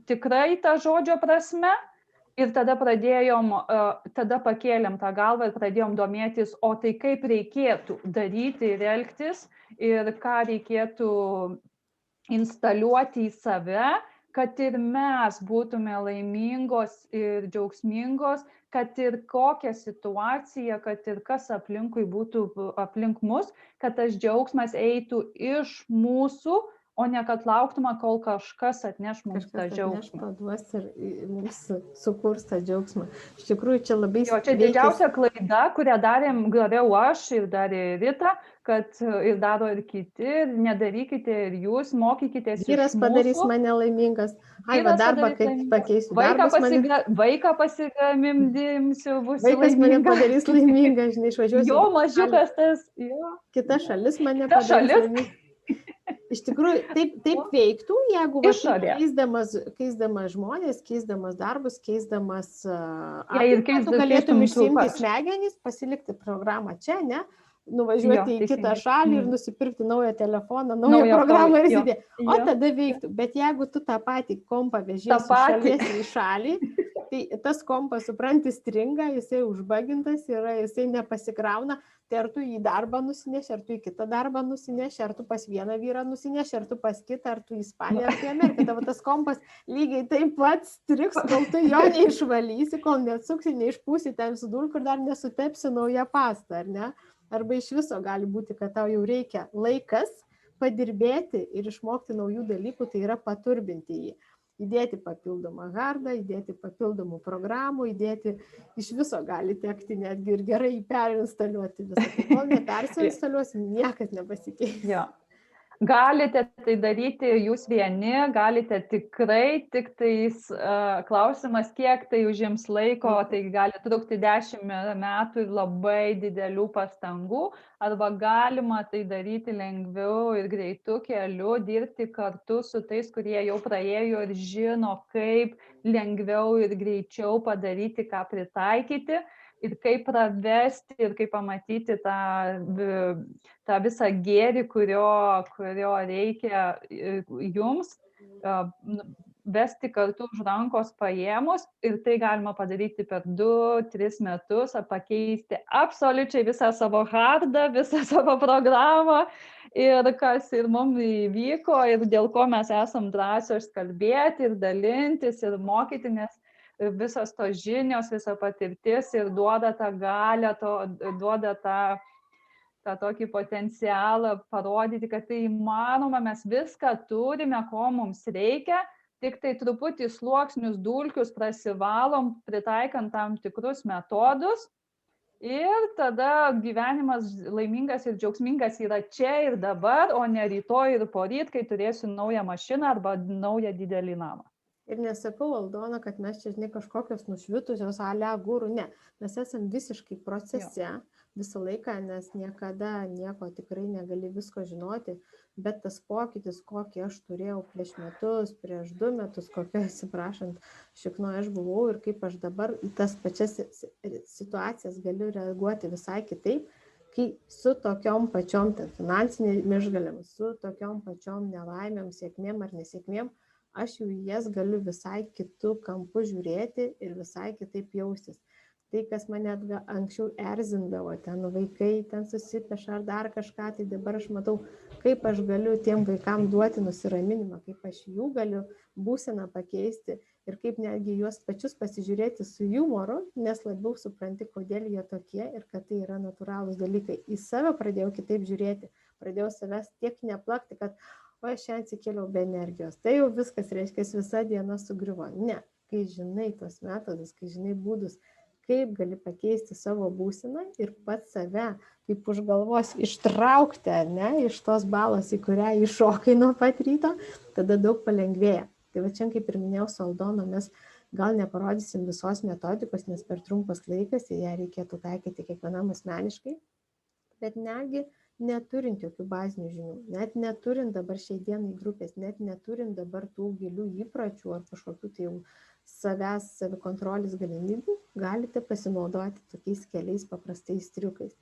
tikrai tą žodžio prasme, ir tada pakėlėm tą galvą ir pradėjom domėtis, o tai kaip reikėtų daryti ir elgtis, ir ką reikėtų instaliuoti į save, kad ir mes būtume laimingos ir džiaugsmingos, kad ir kokia situacija, kad ir kas aplinkui būtų aplink mus, kad tas džiaugsmas eitų iš mūsų, o ne kad lauktume, kol kažkas atneš mums tą džiaugsmą. Paduos ir mums sukurs tą džiaugsmą. Iš tikrųjų, čia labai... Čia didžiausia klaida, kurią dariau aš ir darė Rita, kad ir daro ir kiti, ir nedarykite ir jūs, mokykitės iš mūsų. Vyras padarys mane laimingas. Darbą pakeisiu. Vaiką pasigamimdimsiu, būsiu laimingas. Vaikas mane padarys laimingas, žinai, išvažiuosiu. Jo, mažiukas tas. Kita šalis mane padarys laimingas. Iš tikrųjų, taip veiktų, jeigu keisdamas žmonės, keisdamas darbus, keisdamas aplinką, galėtum išsiimti smegenis, pasilikti programą čia, ne? Nuvažiuoti į kitą šalį ir nusipirkti naują telefoną, naują programą ir įsidėti. O tada veiktų. Bet jeigu tu tą patį kompą vežiesi šalies į šalį, tai tas kompas, supranti, stringa, jisai užbagintas yra, jisai nepasikrauna. Tai ar tu į darbą nusineši, ar tu į kitą darbą nusineši, ar tu pas vieną vyrą nusineši, ar tu pas kitą, ar tu į Ispaniją, ar tu į Ameriką. Tavo tas kompas lygiai taip pat striks, kol tu jo neišvalysi, kol neatsuksi, neišpūsi ten su dulku ir dar nesutepsi naują pastą, ar ne? Arba iš viso gali būti, kad tau jau reikia laikas padirbėti ir išmokti naujų dalykų, tai yra paturbinti jį. įdėti papildomą hardą, įdėti papildomų programų, įdėti iš viso gali tekti netgi ir gerai perinstaliuoti visą. Tai kol nepersinstaliuosim, niekas nepasikeis. Jo. Galite tai daryti jūs vieni, galite tikrai, tik tais klausimas, kiek tai užims laiko, tai gali trukti 10 metų ir labai didelių pastangų, arba galima tai daryti lengviau ir greitų kelių, dirbti kartu su tais, kurie jau praėjo ir žino, kaip lengviau ir greičiau padaryti, ką pritaikyti. Ir kaip pravesti, ir kaip pamatyti tą visą gėrį, kurio reikia jums vesti kartu už rankos paėmus. Ir tai galima padaryti per 2-3 metus, pakeisti absoliučiai visą savo hardą, visą savo programą. Ir kas ir mums įvyko, ir dėl ko mes esam drąsios kalbėti ir dalintis ir mokyti, nes visos tos žinios, visa patirtis ir duoda tą galią, duoda tą tokį potencialą parodyti, kad tai įmanoma, mes viską turime, ko mums reikia, tik tai truputį sluoksnius, dulkius prasivalom, pritaikant tam tikrus metodus. Ir tada gyvenimas laimingas ir džiaugsmingas yra čia ir dabar, o ne rytoj ir poryt, kai turėsiu naują mašiną arba naują didelį namą. Ir nesakau, Aldona, kad mes čia, žinai, kažkokios nušvitusios ale gūrų, ne. Mes esam visiškai procese visą laiką, nes niekada nieko tikrai negali visko žinoti, bet tas pokytis, kokį aš turėjau prieš metus, prieš 2 metus, kokio, atsiprašant, šiknoje aš buvau ir kaip aš dabar į tas pačias situacijas galiu reaguoti visai kitaip, kai su tokiom pačiom finansinėmis išgalėmis, su tokiom pačiom nelaimėm, sėkmėm ar nesėkmėm, aš jau jas galiu visai kitų kampų žiūrėti ir visai kitaip jaustis. Tai, kas mane anksčiau erzindavo, ten vaikai, ten susipeša ar dar kažką, tai dabar aš matau, kaip aš galiu tiem vaikam duoti nusiraminimą, kaip aš jų galiu būseną pakeisti ir kaip netgi juos pačius pasižiūrėti su humoru, nes labiau supranti, kodėl jie tokie ir kad tai yra natūralūs dalykai. Į save pradėjau kitaip žiūrėti, pradėjau savęs tiek neplakti, kad o aš šiandien atsikėliau be energijos. Tai jau viskas reiškia, visa diena sugriuvo. Ne, kai žinai tos metodus, kai žinai būdus, kaip gali pakeisti savo būseną ir pats save, kaip už galvos ištraukti, ne, iš tos balos, į kurią iššokai nuo pat ryto, tada daug palengvėja. Tai va čia, kaip ir minėjau su Aldona, mes gal neparodysim visos metodikos, nes per trumpas laikas ir ją reikėtų taikyti kiekvienam asmeniškai, bet netgi neturint jokių bazinių žinių, net neturint dabar šiai dienai grupės, net neturint dabar tų gilių įpročių ar kažkokių tai jau savęs savikontrolės galimybių, galite pasinaudoti tokiais keliais paprastais triukais.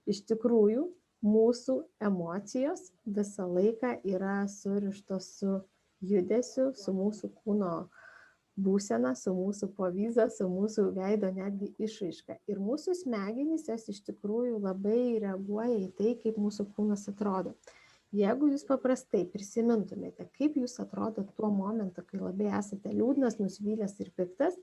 Iš tikrųjų, mūsų emocijos visą laiką yra surištos su judesiu, su mūsų kūno būsena, su mūsų povyza, su mūsų veido netgi išraiška. Ir mūsų smegenys jos iš tikrųjų labai reaguoja į tai, kaip mūsų kūnas atrodo. Jeigu jūs paprastai prisimintumėte, kaip jūs atrodo tuo momentu, kai labai esate liūdnas, nusivylęs ir piktas,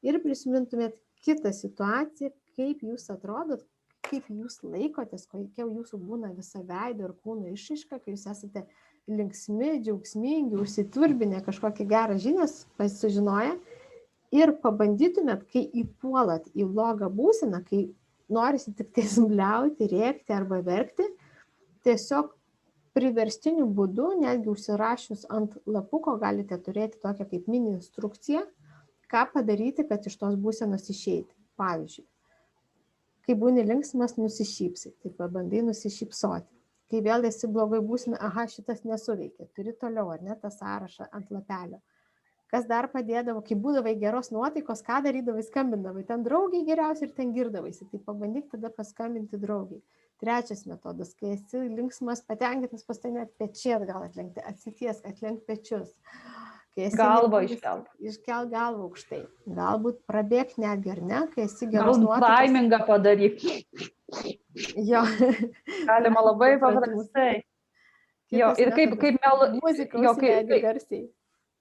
ir prisimintumėte kitą situaciją, kaip jūs atrodot, kaip jūs laikotės, kokia jūsų būna visa veido ir kūno išraiška, kai jūs esate linksmi, džiaugsmingi, užsiturbinę kažkokią gerą žinią sužinoję ir pabandytumėt, kai įpuolat į blogą būseną, kai norisi tik tai zumbliauti, rėkti arba verkti, tiesiog priverstiniu būdu, netgi užsirašius ant lapuko, galite turėti tokią kaip mini instrukciją, ką padaryti, kad iš tos būsenos išeiti. Pavyzdžiui, kai būni linksmas, nusišypsai, tai pabandai nusišypsoti. Kai vėl esi blogai būsina, aha, šitas nesuveikia, turi toliau, ar ne, tą sąrašą ant lapelio. Kas dar padėdavo, kai būdavai geros nuotaikos, ką darydavai, skambindavai, ten draugiai geriausiai ir ten girdavaisi, tai pabandyk tada paskambinti draugiai. Trečias metodas, kai esi linksmas, patenkintas, pas tai net pečiai atgal atlenkti, atsitiesk, atlenk pečius. Galvą iškelk. Iškelk galvą aukštai. Galbūt prabėk netgi, ar ne, kai esi geros nuotaikos. Galbūt laimingą padaryk. Jo. Galima labai paprastai. Jo, ir kaip muzika užsileidi garsiai.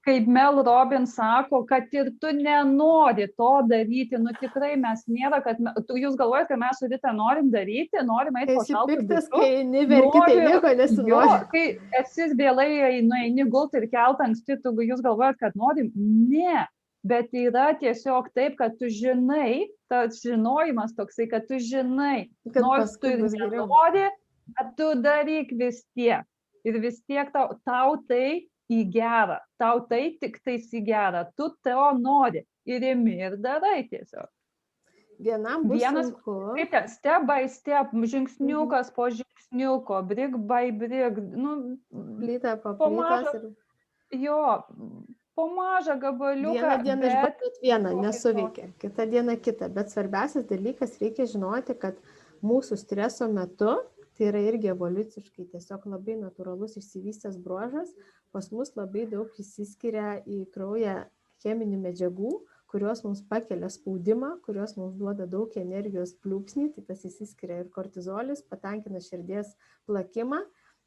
kaip Mel Robbins sako, kad ir tu nenori to daryti, nu tikrai mes nėra, kad jūs galvojate, kad mes su Rita norim daryti, norim eiti po šaltų Piktas, dušu. kai neverki, tai nieko nesinori. Jo, kai esi vėlai nueini gulti ir kelt anksti, jūs galvojat, kad norim, ne. Bet yra tiesiog taip, kad tu žinai, tas žinojimas toksai, kad tu žinai, nors tu ir nenori, kad tu daryk vis tiek. Ir vis tiek tau tai į gerą, tau tai tik tais į gerą, tu to nori ir imi ir darai tiesiog. Vienam bus sunku. Kaip ten, step by step, žingsniukas po žingsniuko, brick by brick, plyta po plytas. Jo, po mažą gabaliuką. Vieną dieną išbandot vieną, nesuveikia, kitą dieną kitą, bet svarbiausias dalykas, reikia žinoti, kad mūsų streso metu, tai yra irgi evoliuciškai tiesiog labai natūralus išsivystęs bruožas, pas mus labai daug įsiskiria į kraują cheminių medžiagų, kurios mums pakelia spaudimą, kurios mums duoda daug energijos pliūpsnį, tai tas įsiskiria ir kortizolis, patankina širdies plakimą,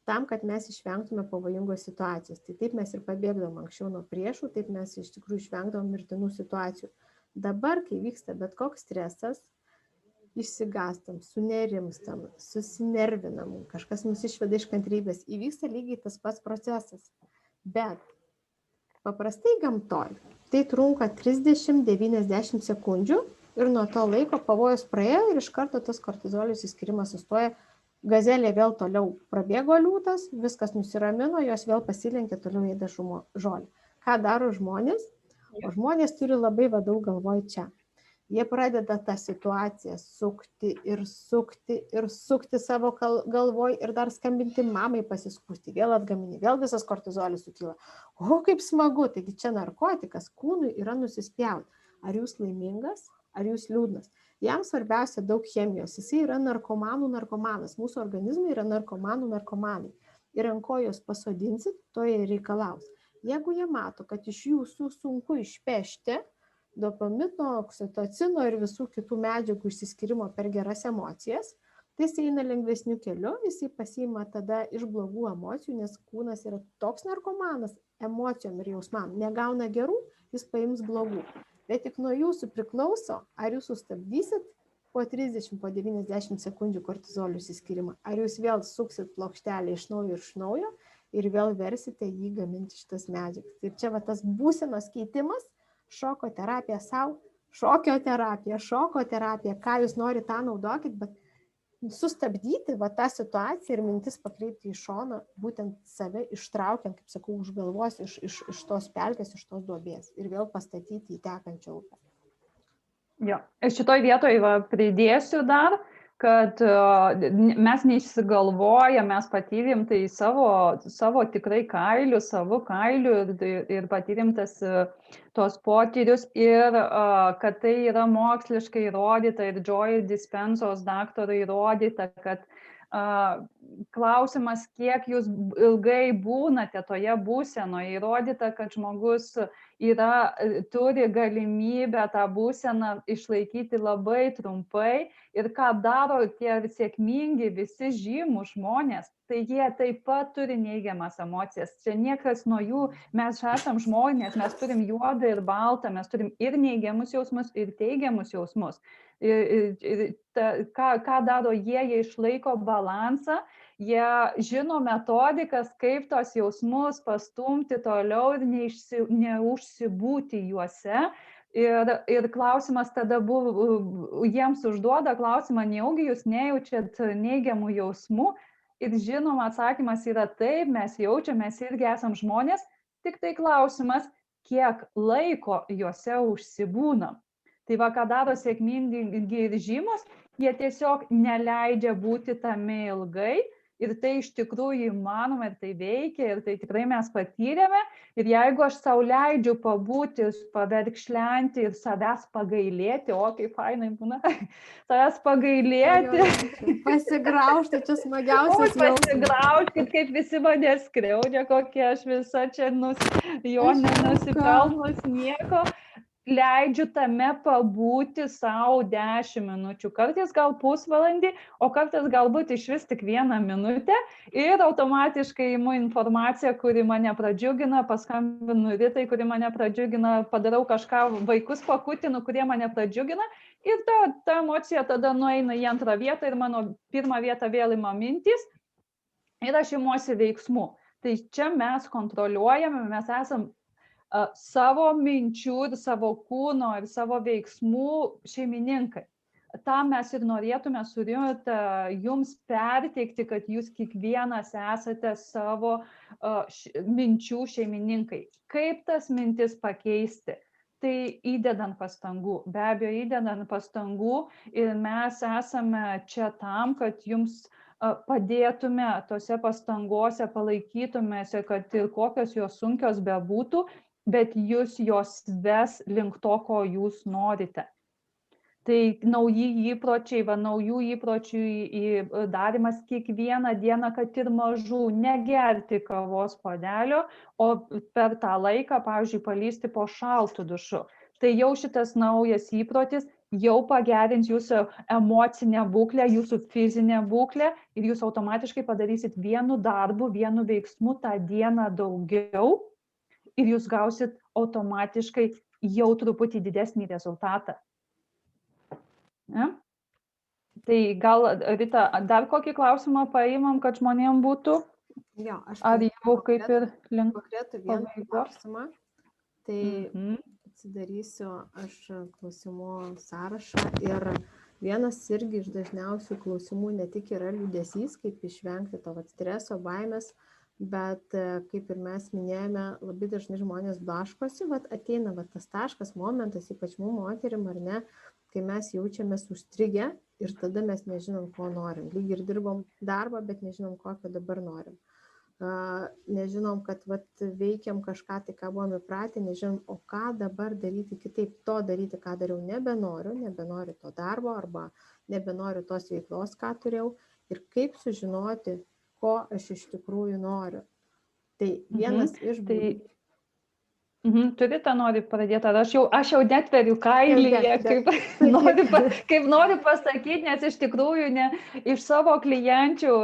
tam, kad mes išvengtume pavojingos situacijos. Tai taip mes ir pabėgdom anksčiau nuo priešų, taip mes iš tikrųjų išvengdom mirtinų situacijų. Dabar, kai vyksta bet koks stresas, išsigastam, sunerimstam, susinervinam, kažkas mus išveda iš kantrybės, įvyksta lygiai tas pats procesas. Bet paprastai gamtoj tai trunka 30-90 sekundžių ir nuo to laiko pavojus praėjo ir iš karto tas kortizolio išsiskyrimas sustoja. Gazelė vėl toliau prabėgo liūtas, viskas nusiramino, jos vėl pasilenkė, toliau ėda žolę. Ką daro žmonės? O žmonės turi labai daug galvoj čia. Jie pradeda tą situaciją sukti ir sukti savo galvoj ir dar skambinti mamai pasiskūsti, vėl atgamini, vėl visas kortizolis sukyla. O, kaip smagu, taigi čia narkotikas, kūnui yra nusispjauti. Ar jūs laimingas, ar jūs liūdnas? Jam svarbiausia daug chemijos, jisai yra narkomanas, mūsų organizmai yra narkomanai. Ir ant ko jūs pasodinsit, to jie reikalaus. Jeigu jie mato, kad iš jūsų sunku išpešti dopamino, oksitocino ir visų kitų medžiagų išsiskyrimo per geras emocijas, tai jis eina lengvesniu keliu, jisai pasiima tada iš blogų emocijų, nes kūnas yra toks narkomanas emocijom ir jausmam, negauna gerų, jis paims blogų. Bet tik nuo jūsų priklauso, ar jūs sustabdysit po 30, po 90 sekundžių kortizolių išsiskyrimą, ar jūs vėl suksit plokštelę iš naujo ir vėl versite jį gaminti šitas medžiagas. Ir čia tas būsenos keitimas, šoko terapija sau, šokio terapija, ką jūs norite, tą naudokit, bet sustabdyti tą situaciją ir mintis pakreipti į šoną, būtent save ištraukiant, kaip sakau, už galvos, iš tos pelkės, iš tos duobės ir vėl pastatyti į tekančią upę. Jo, ir šitoj vietoje pridėsiu dar, kad mes neišsigalvojam, mes patyrėm tai savo tikrai kailiu, savo kailiu ir patyrėm tos potyrius ir kad tai yra moksliškai įrodyta ir Joy Dispensos daktarų įrodyta, kad klausimas, kiek jūs ilgai būnate toje būsenoje, įrodyta, kad žmogus turi galimybę tą būseną išlaikyti labai trumpai ir ką daro tie sėkmingi visi žymūs žmonės, tai jie taip pat turi neigiamas emocijas. Čia niekas nuo jų, mes esam žmonės, mes turim juodą ir baltą, mes turim ir neigiamus jausmus, ir teigiamus jausmus. Ką daro jie išlaiko balansą, jie žino metodikas, kaip tos jausmus pastumti toliau ir neužsibūti juose. Ir klausimas tada jiems užduoda klausimą, nejaugi jūs nejaučiat neigiamų jausmų. Ir žinoma, atsakymas yra taip, mes jaučiam, mes irgi esam žmonės, tik tai klausimas, kiek laiko juose užsibūnam. Tai ką daro sėkmingi ir žymūs, jie tiesiog neleidžia būti tame ilgai ir tai iš tikrųjų įmanoma ir tai veikia ir tai tikrai mes patyrėme. Ir jeigu aš sau leidžiu pabūti, paverkšlenti ir savęs pagailėti, o kaip fainai būna, savęs pagailėti. Pasigraužti, čia smagiausias jausmas. Pasigraužti, kaip visi mane skriaudžia, kokie aš visa čia nenusipelnus nieko. leidžiu tame pabūti sau 10 minučių, kartais gal pusvalandį, o kartais galbūt iš vis tik 1 minutę ir automatiškai imu informaciją, kuri mane pradžiugina, paskambinu Ritai, kuri mane pradžiugina, padarau kažką, vaikus pakutinu, kurie mane pradžiugina ir ta emocija tada nueina į antrą vietą ir mano pirmą vietą vėl ima mintys ir aš imuosi veiksmų. Tai čia mes kontroliuojame, mes esam savo minčių ir savo kūno ir savo veiksmų šeimininkai. Tam mes ir norėtume su Rita jums perteikti, kad jūs kiekvienas esate savo minčių šeimininkai. Kaip tas mintis pakeisti? Tai įdedant pastangų, be abejo įdedant pastangų ir mes esame čia tam, kad jums padėtume tose pastangose, palaikytumėse, kad ir kokios jos sunkios bebūtų, bet jūs jos ves link to, ko jūs norite. Tai naujų įpročių darimas kiekvieną dieną, kad ir mažų, negerti kavos puodelio, o per tą laiką, pavyzdžiui, palysti po šaltu dušu. Tai jau šitas naujas įprotis jau pagerins jūsų emocinę būklę, jūsų fizinę būklę ir jūs automatiškai padarysit vienu darbu, vienu veiksmu tą dieną daugiau. Ir jūs gausit automatiškai jau truputį didesnį rezultatą. Ne? Tai gal, Rita, dar kokį klausimą paimam, kad žmonėm būtų? Jo, aš ar jau kaip ir link konkretų vieną klausimą. Tai atsidarysiu aš klausimų sąrašą ir vienas irgi iš dažniausių klausimų ne tik yra liūdesys, kaip išvengti to streso, baimės, bet kaip ir mes minėjome, labai dažnai žmonės blaškosi, ateina tas taškas, momentas, ypač mums moterim ar ne, kai mes jaučiamės užstrigę ir tada mes nežinom, ko norim. Lyg ir dirbom darbą, bet nežinom, kokio dabar norim. Nežinom, kad veikiam kažką, tai ką buvom įpratę, nežinom, o ką dabar daryti kitaip, to daryti, ką dariau, nebenoriu to darbo arba nebenoriu tos veiklos, ką turėjau ir kaip sužinoti, ko aš iš tikrųjų noriu. Tai vienas iš būdų. Turite nori pradėti, ar aš jau netveriu kailyje, kaip noriu pasakyti, nes iš tikrųjų iš savo klienčių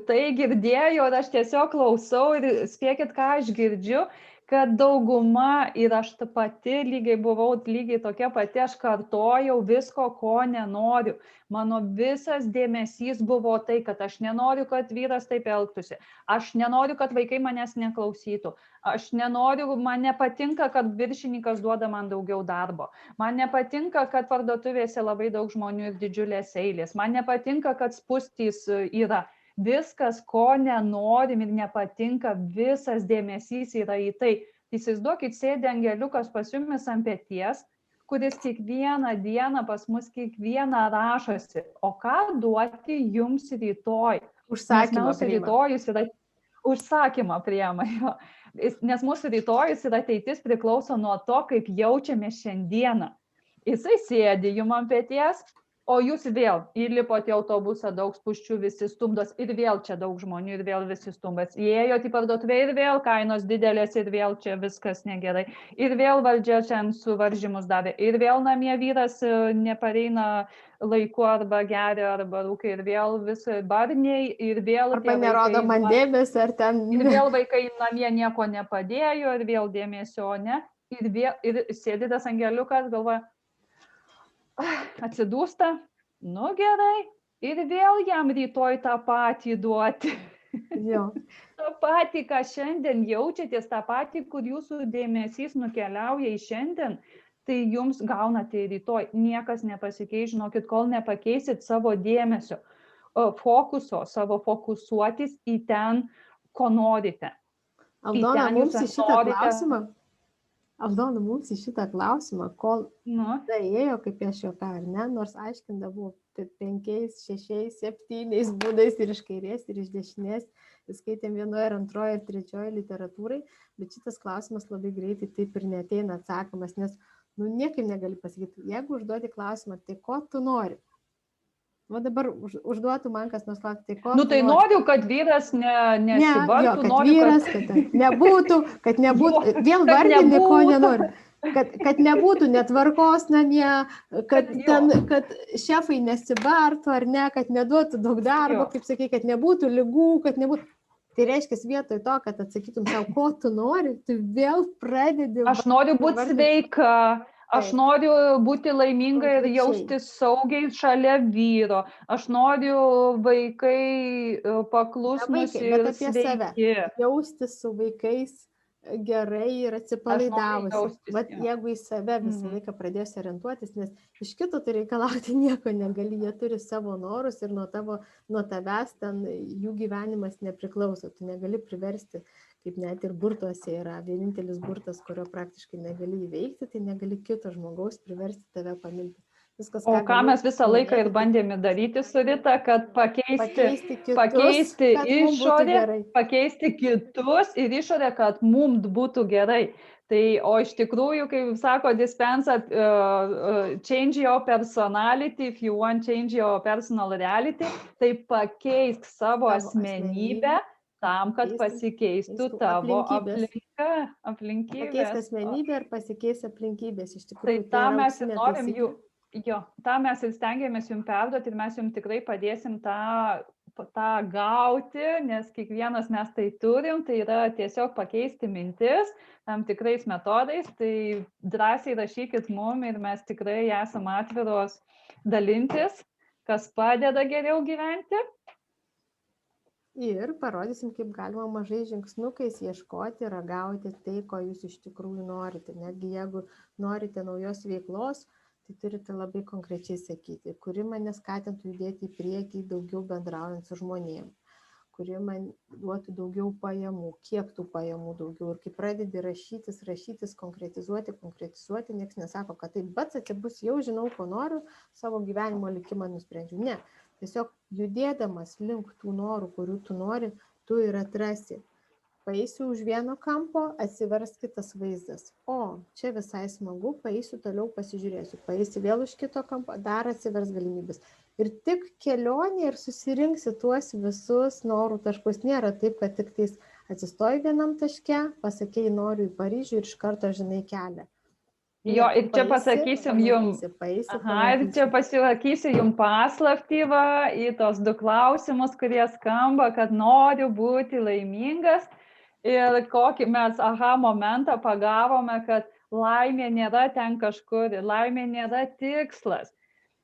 tai girdėjau ir aš tiesiog klausau ir spėkit, ką aš girdžiu, kad dauguma ir aš pati buvau lygiai tokia pati, aš kartojau visko, ko nenoriu. Mano visas dėmesys buvo tai, kad aš nenoriu, kad vyras taip elgtųsi. Aš nenoriu, kad vaikai manęs neklausytų. Man nepatinka, kad viršininkas duoda man daugiau darbo. Man nepatinka, kad parduotuvėse labai daug žmonių ir didžiulės eilės. Man nepatinka, kad spūstys yra. Viskas, ko nenorim ir nepatinka, visas dėmesys yra į tai. Įsivaizduokit, sėdi angeliukas pas jumis ant peties, kuris kiekvieną dieną pas mus kiekvieną rašosi. O ką duoti jums rytoj? Užsakymą priima. Užsakymą priima. Nes mūsų rytojus ir ateitis priklauso nuo to, kaip jaučiame šiandieną. Jisai sėdi jums ant peties, o jūs vėl įlipote į autobusą, daug spūsčių, visi stumdos ir vėl čia daug žmonių ir vėl visi stumbas. Įėjote į parduotuvę ir vėl kainos didelės ir vėl čia viskas negerai. Ir vėl valdžia čia suvaržymus davė. Ir vėl namie vyras nepareina laiku arba geria arba rūkai ir vėl visi barniai ir vėl... Arba nerodo man dėmesio ar ten... Ir vėl vaikai namie nieko nepadėjo ir vėl dėmesio, ne? Ir sėdi tas angeliukas, galvoja, atsidūsta, nu gerai, ir vėl jam rytoj tą patį duoti. Jo. tą patį, ką šiandien jaučiatės, tą patį, kur jūsų dėmesys nukeliauja į šiandien, tai jums gaunate rytoj. Niekas nepasikeis, žinokit, kol nepakeisit savo dėmesio, fokuso, savo fokusuotis į ten, ko norite. Aldona, mums į šitą klausimą, kol ėjo, kaip aš jau ką, ar ne, nors aiškindavau 5, 6, 7 būdais ir iš kairės, ir iš dešinės, skaitėm 1, 2 ir 3 literatūrai, bet šitas klausimas labai greitai taip ir neateina atsakymas, nes niekaip negali pasakyti, jeigu užduoti klausimą, tai ko tu nori? O dabar užduotų man kas nors klausimą, tai ko tu nori? Tai noriu, kad vyras nesibartų, kad vyras, kad nebūtų, vėl vardinti, ko nenori. kad nebūtų netvarkos namie, kad šefai nesibartų ar ne, kad neduotų daug darbo, kaip sakai, kad nebūtų ligų, kad nebūtų. Tai reiškia, vietoj to, kad atsakytum savo, ko tu nori, tu vėl pradedi. Aš noriu būti sveika, aš noriu būti laiminga ir jaustis saugiai šalia vyro. Aš noriu vaikai paklusnus ir sveiki. Jaustis su vaikais gerai ir atsipalaidavusi. Vat jeigu į save visą laiką pradėsi orientuotis, nes iš kito tai reikalauti nieko negali, jie turi savo norus ir nuo tavęs ten jų gyvenimas nepriklauso. Tu negali priversti, kaip net ir burtuose yra vienintelis burtas, kurio praktiškai negali įveikti, tai negali kito žmogaus priversti tave pamilti. Viskas, o ką mes visą laiką ir bandėme daryti su Rita, kad pakeisti išorę, pakeisti kitus ir išorę, kad mums būtų gerai. Tai, o iš tikrųjų, kaip sako Dispenza, change your personality if you want change your personal reality, tai pakeisk savo asmenybę tam, kad pasikeistų tavo aplinkybės. Pakeisk asmenybę ir pasikeis aplinkybės. Iš tikrųjų, tai tą mes ir norim jų. Jo, tą mes ir stengiamės jums perduoti ir mes jums tikrai padėsim tą gauti, nes kiekvienas mes tai turim, tai yra tiesiog pakeisti mintis tam tikrais metodais, tai drąsiai rašykit mum ir mes tikrai esam atviros dalintis, kas padeda geriau gyventi. Ir parodysim, kaip galima mažai žingsniukais ieškoti, ragauti tai, ko jūs iš tikrųjų norite. Netgi jeigu norite naujos veiklos, tai turite labai konkrečiai sakyti, kuri mane skatintų judėti į priekį daugiau bendraujant su žmonėm, kuri man duotų daugiau pajamų, kiek tų pajamų daugiau. Ir kai pradedi rašytis, konkretizuoti, nieks nesako, kad taip pats atsibus, jau žinau, ko noriu, savo gyvenimo likimą nusprendžiu. Ne, tiesiog judėdamas link tų norų, kurių tu nori, tu ir atrasi. Paeisiu už vieno kampo, atsivers kitas vaizdas. O, čia visai smagu, paeisiu toliau, pasižiūrėsiu. Paeisiu vėl už kito kampo, dar atsivers galimybės. Ir tik kelionė ir susirinksi tuos visus norų taškus. Nėra taip, kad tik tais atsistoji vienam taške, pasakėjai noriu į Paryžių ir iš karto žinai kelią. Jo, ir čia pasakysim jums. Ir čia pasakysiu jums paslaptį į tos 2 klausimus, kurie skamba, kad noriu būti laimingas. Ir kokį mes momentą pagavome, kad laimė nėra ten kažkur, laimė nėra tikslas,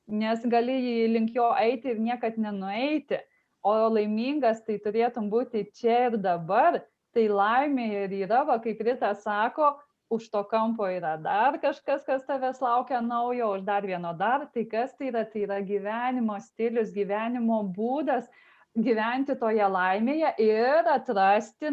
nes gali link jo eiti ir niekad nenueiti, o laimingas tai turėtum būti čia ir dabar, tai laimė ir yra, kaip Rita sako, už to kampo yra dar kažkas, kas tavęs laukia naujo, už dar vieno dar, tai kas tai yra gyvenimo stilius, gyvenimo būdas, gyventi toje laimėje ir atrasti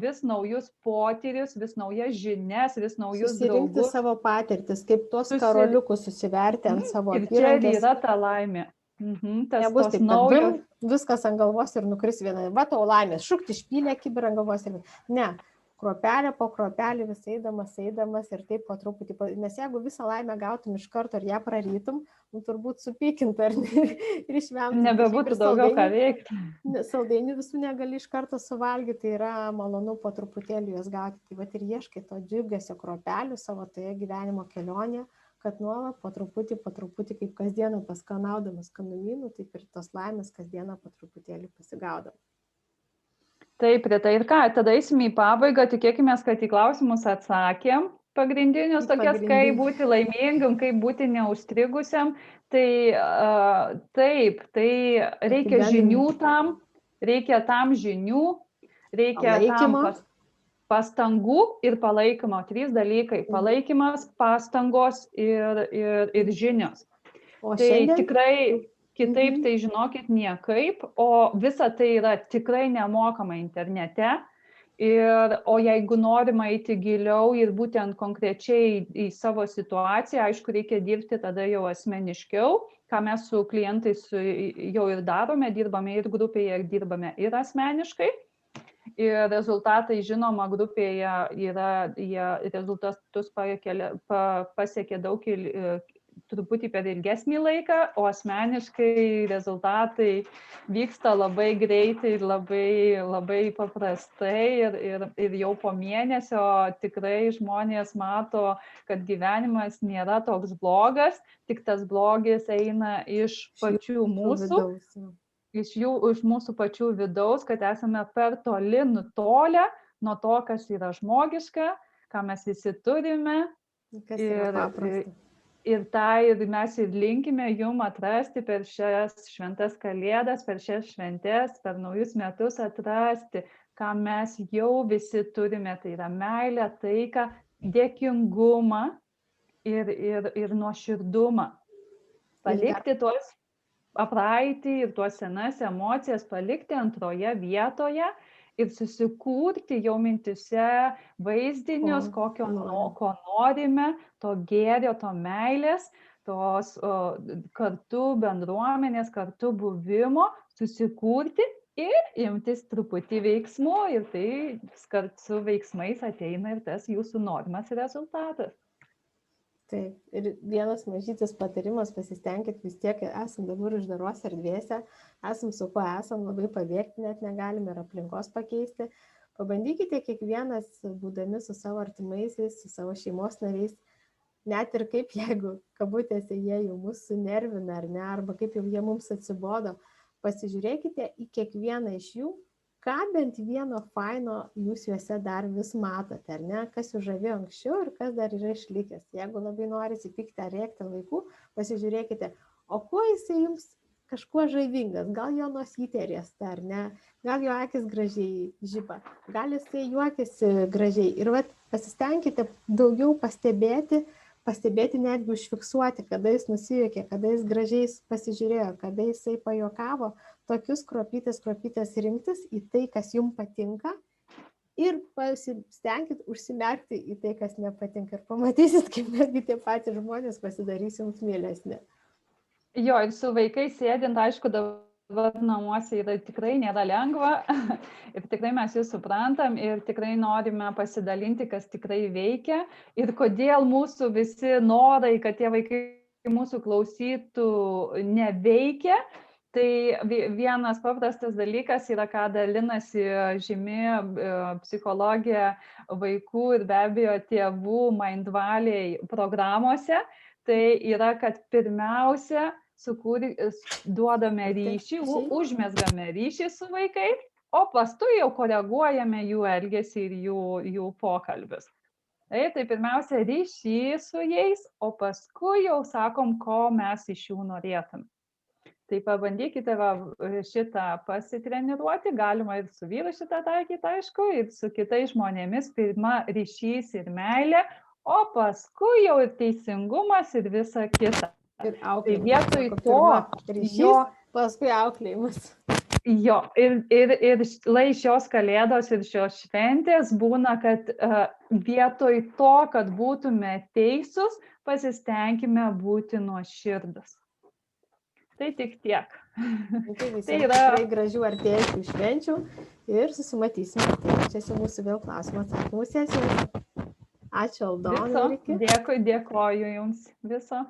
vis naujus potyrius, vis naujas žinias, vis naujus draugus. Susirinkti savo patirtis, kaip tuos karoliukus susiverti ant savo apyrankės. Ir čia yra ta laimė. Nebus taip, kad viskas ant galvos ir nukris vieną. Va tau laimės, šukti išpylė kibirą ant galvos. Ne, kruopelė po kruopelį vis eidamas ir taip po truputį. Nes jeigu visą laimę gautum iš karto ir ją prarytum, turbūt supykintų ir išvemtum. Nebebūtų daugiau ką veikti. Saldainių visų negali iš karto suvalgyti, tai yra malonu po truputėlį juos gauti. Tai vat ir ieškai to džiugesio kruopelių savo toje gyvenimo kelionėje, kad nuolat po truputį, kaip kasdieną paskanaudamas skanumynų, taip ir tos laimės kasdieną po truputėlį pasigaudam. Taip, Rita, ir ką, tada eisim į pabaigą, tikėkime, kad į klausimus atsakėm pagrindinius tokias, kaip būti laimingam, kaip būti neužstrigusiam. Tai taip, tai reikia žinių tam, reikia tam žinių, reikia tam pastangų ir palaikymo. 3 dalykai - palaikymas, pastangos ir žinios. Tai tikrai kitaip tai žinokit niekaip, o visa tai yra tikrai nemokama internete. O jeigu norima eiti giliau ir būtent konkrečiai į savo situaciją, aišku, reikia dirbti tada jau asmeniškiau, ką mes su klientais jau ir darome, dirbame ir grupėje, dirbame ir asmeniškai. Ir rezultatai, žinoma, grupėje jie rezultatus pasiekė daug truputį per ilgesnį laiką, o asmeniškai rezultatai vyksta labai greitai ir labai paprastai ir jau po mėnesio tikrai žmonės mato, kad gyvenimas nėra toks blogas, tik tas blogis eina iš pačių mūsų, iš mūsų pačių vidaus, kad esame per toli nutolę nuo to, kas yra žmogiška, ką mes visi turime. Kas yra paprasta. Ir mes ir linkime jum atrasti per šias šventas kalėdas, per šias šventes, per naujus metus atrasti, ką mes jau visi turime. Tai yra meilę, taiką, dėkingumą ir nuoširdumą. Palikti tuos praeitį ir tuos senas emocijas, palikti antroje vietoje ir susikurti jau mintise vaizdinius, ko norime, to gėrio, to meilės, tos kartu bendruomenės, kartu buvimo, susikurti ir imtis truputį veiksmų ir tai kartu su veiksmais ateina ir tas jūsų norimas rezultatas. Taip, ir vienas mažytis patarimas, pasistengkit vis tiek, esam dabar uždaros erdvėse, esam su kuo esam, labai pabėgti net negalime ir aplinkos pakeisti. Pabandykite kiekvienas, būdami su savo artimaisiais, su savo šeimos nariais, net ir kaip jeigu kabutėse jie jau mus sunervina ar ne, arba kaip jau jie mums atsibodo, pasižiūrėkite į kiekvieną iš jų, ką bent vieno faino jūs juose dar vis matote, ar ne, kas jūs žavėjo anksčiau ir kas dar yra išlikęs. Jeigu labai norisi pykti ar rėkti laiku, pasižiūrėkite, o kuo jisai jums kažkuo žavingas, gal jo nosytė riesta, ar ne, gal jo akis gražiai žiba, gal jisai juokiasi gražiai. Ir pasistengkite daugiau pastebėti netgi užfiksuoti, kada jis nusijuokė, kada jis gražiai pasižiūrėjo, kada jisai pajuokavo, tokius kruopytės rinktis į tai, kas jums patinka ir pasistengkit užsimerkti į tai, kas nepatinka ir pamatysit, kaip netgi tie patys žmonės pasidarys jums mielesni. Jo, ir su vaikais sėdint, aišku, dabar namuose tikrai nėra lengva ir tikrai mes jūs suprantam ir tikrai norime pasidalinti, kas tikrai veikia ir kodėl mūsų visi norai, kad tie vaikai mūsų klausytų, neveikia. Tai vienas paprastas dalykas yra, ką dalinasi žymi psichologija vaikų ir be abejo tėvų Mind Valley programuose. Tai yra, kad pirmiausia duodame ryšį, užmezgame ryšį su vaikais, o paskui jau koreguojame jų elgesį ir jų pokalbius. Tai pirmiausia ryšys su jais, o paskui jau sakom, ko mes iš jų norėtume. Tai pabandykite šitą pasitreniruoti, galima ir su vyru šitą taikyti, aišku, ir su kitais žmonėmis, pirma ryšys ir meilė, o paskui jau ir teisingumas ir visa kita. Ir auklėjimas. Tai vietoj to ryšys, paskui auklėjimas. Jo, ir lai šios kalėdos ir šios šventės būna, kad vietoj to, kad būtume teisūs, pasistengime būti nuoširdūs. Tai tik tiek. Tai visiems tikrai gražių artėjančių švenčių ir susimatysime ateinančiose mūsų vėl klausimų atsakymų sesijose. Ačiū Aldona. Dėkoju jums viso.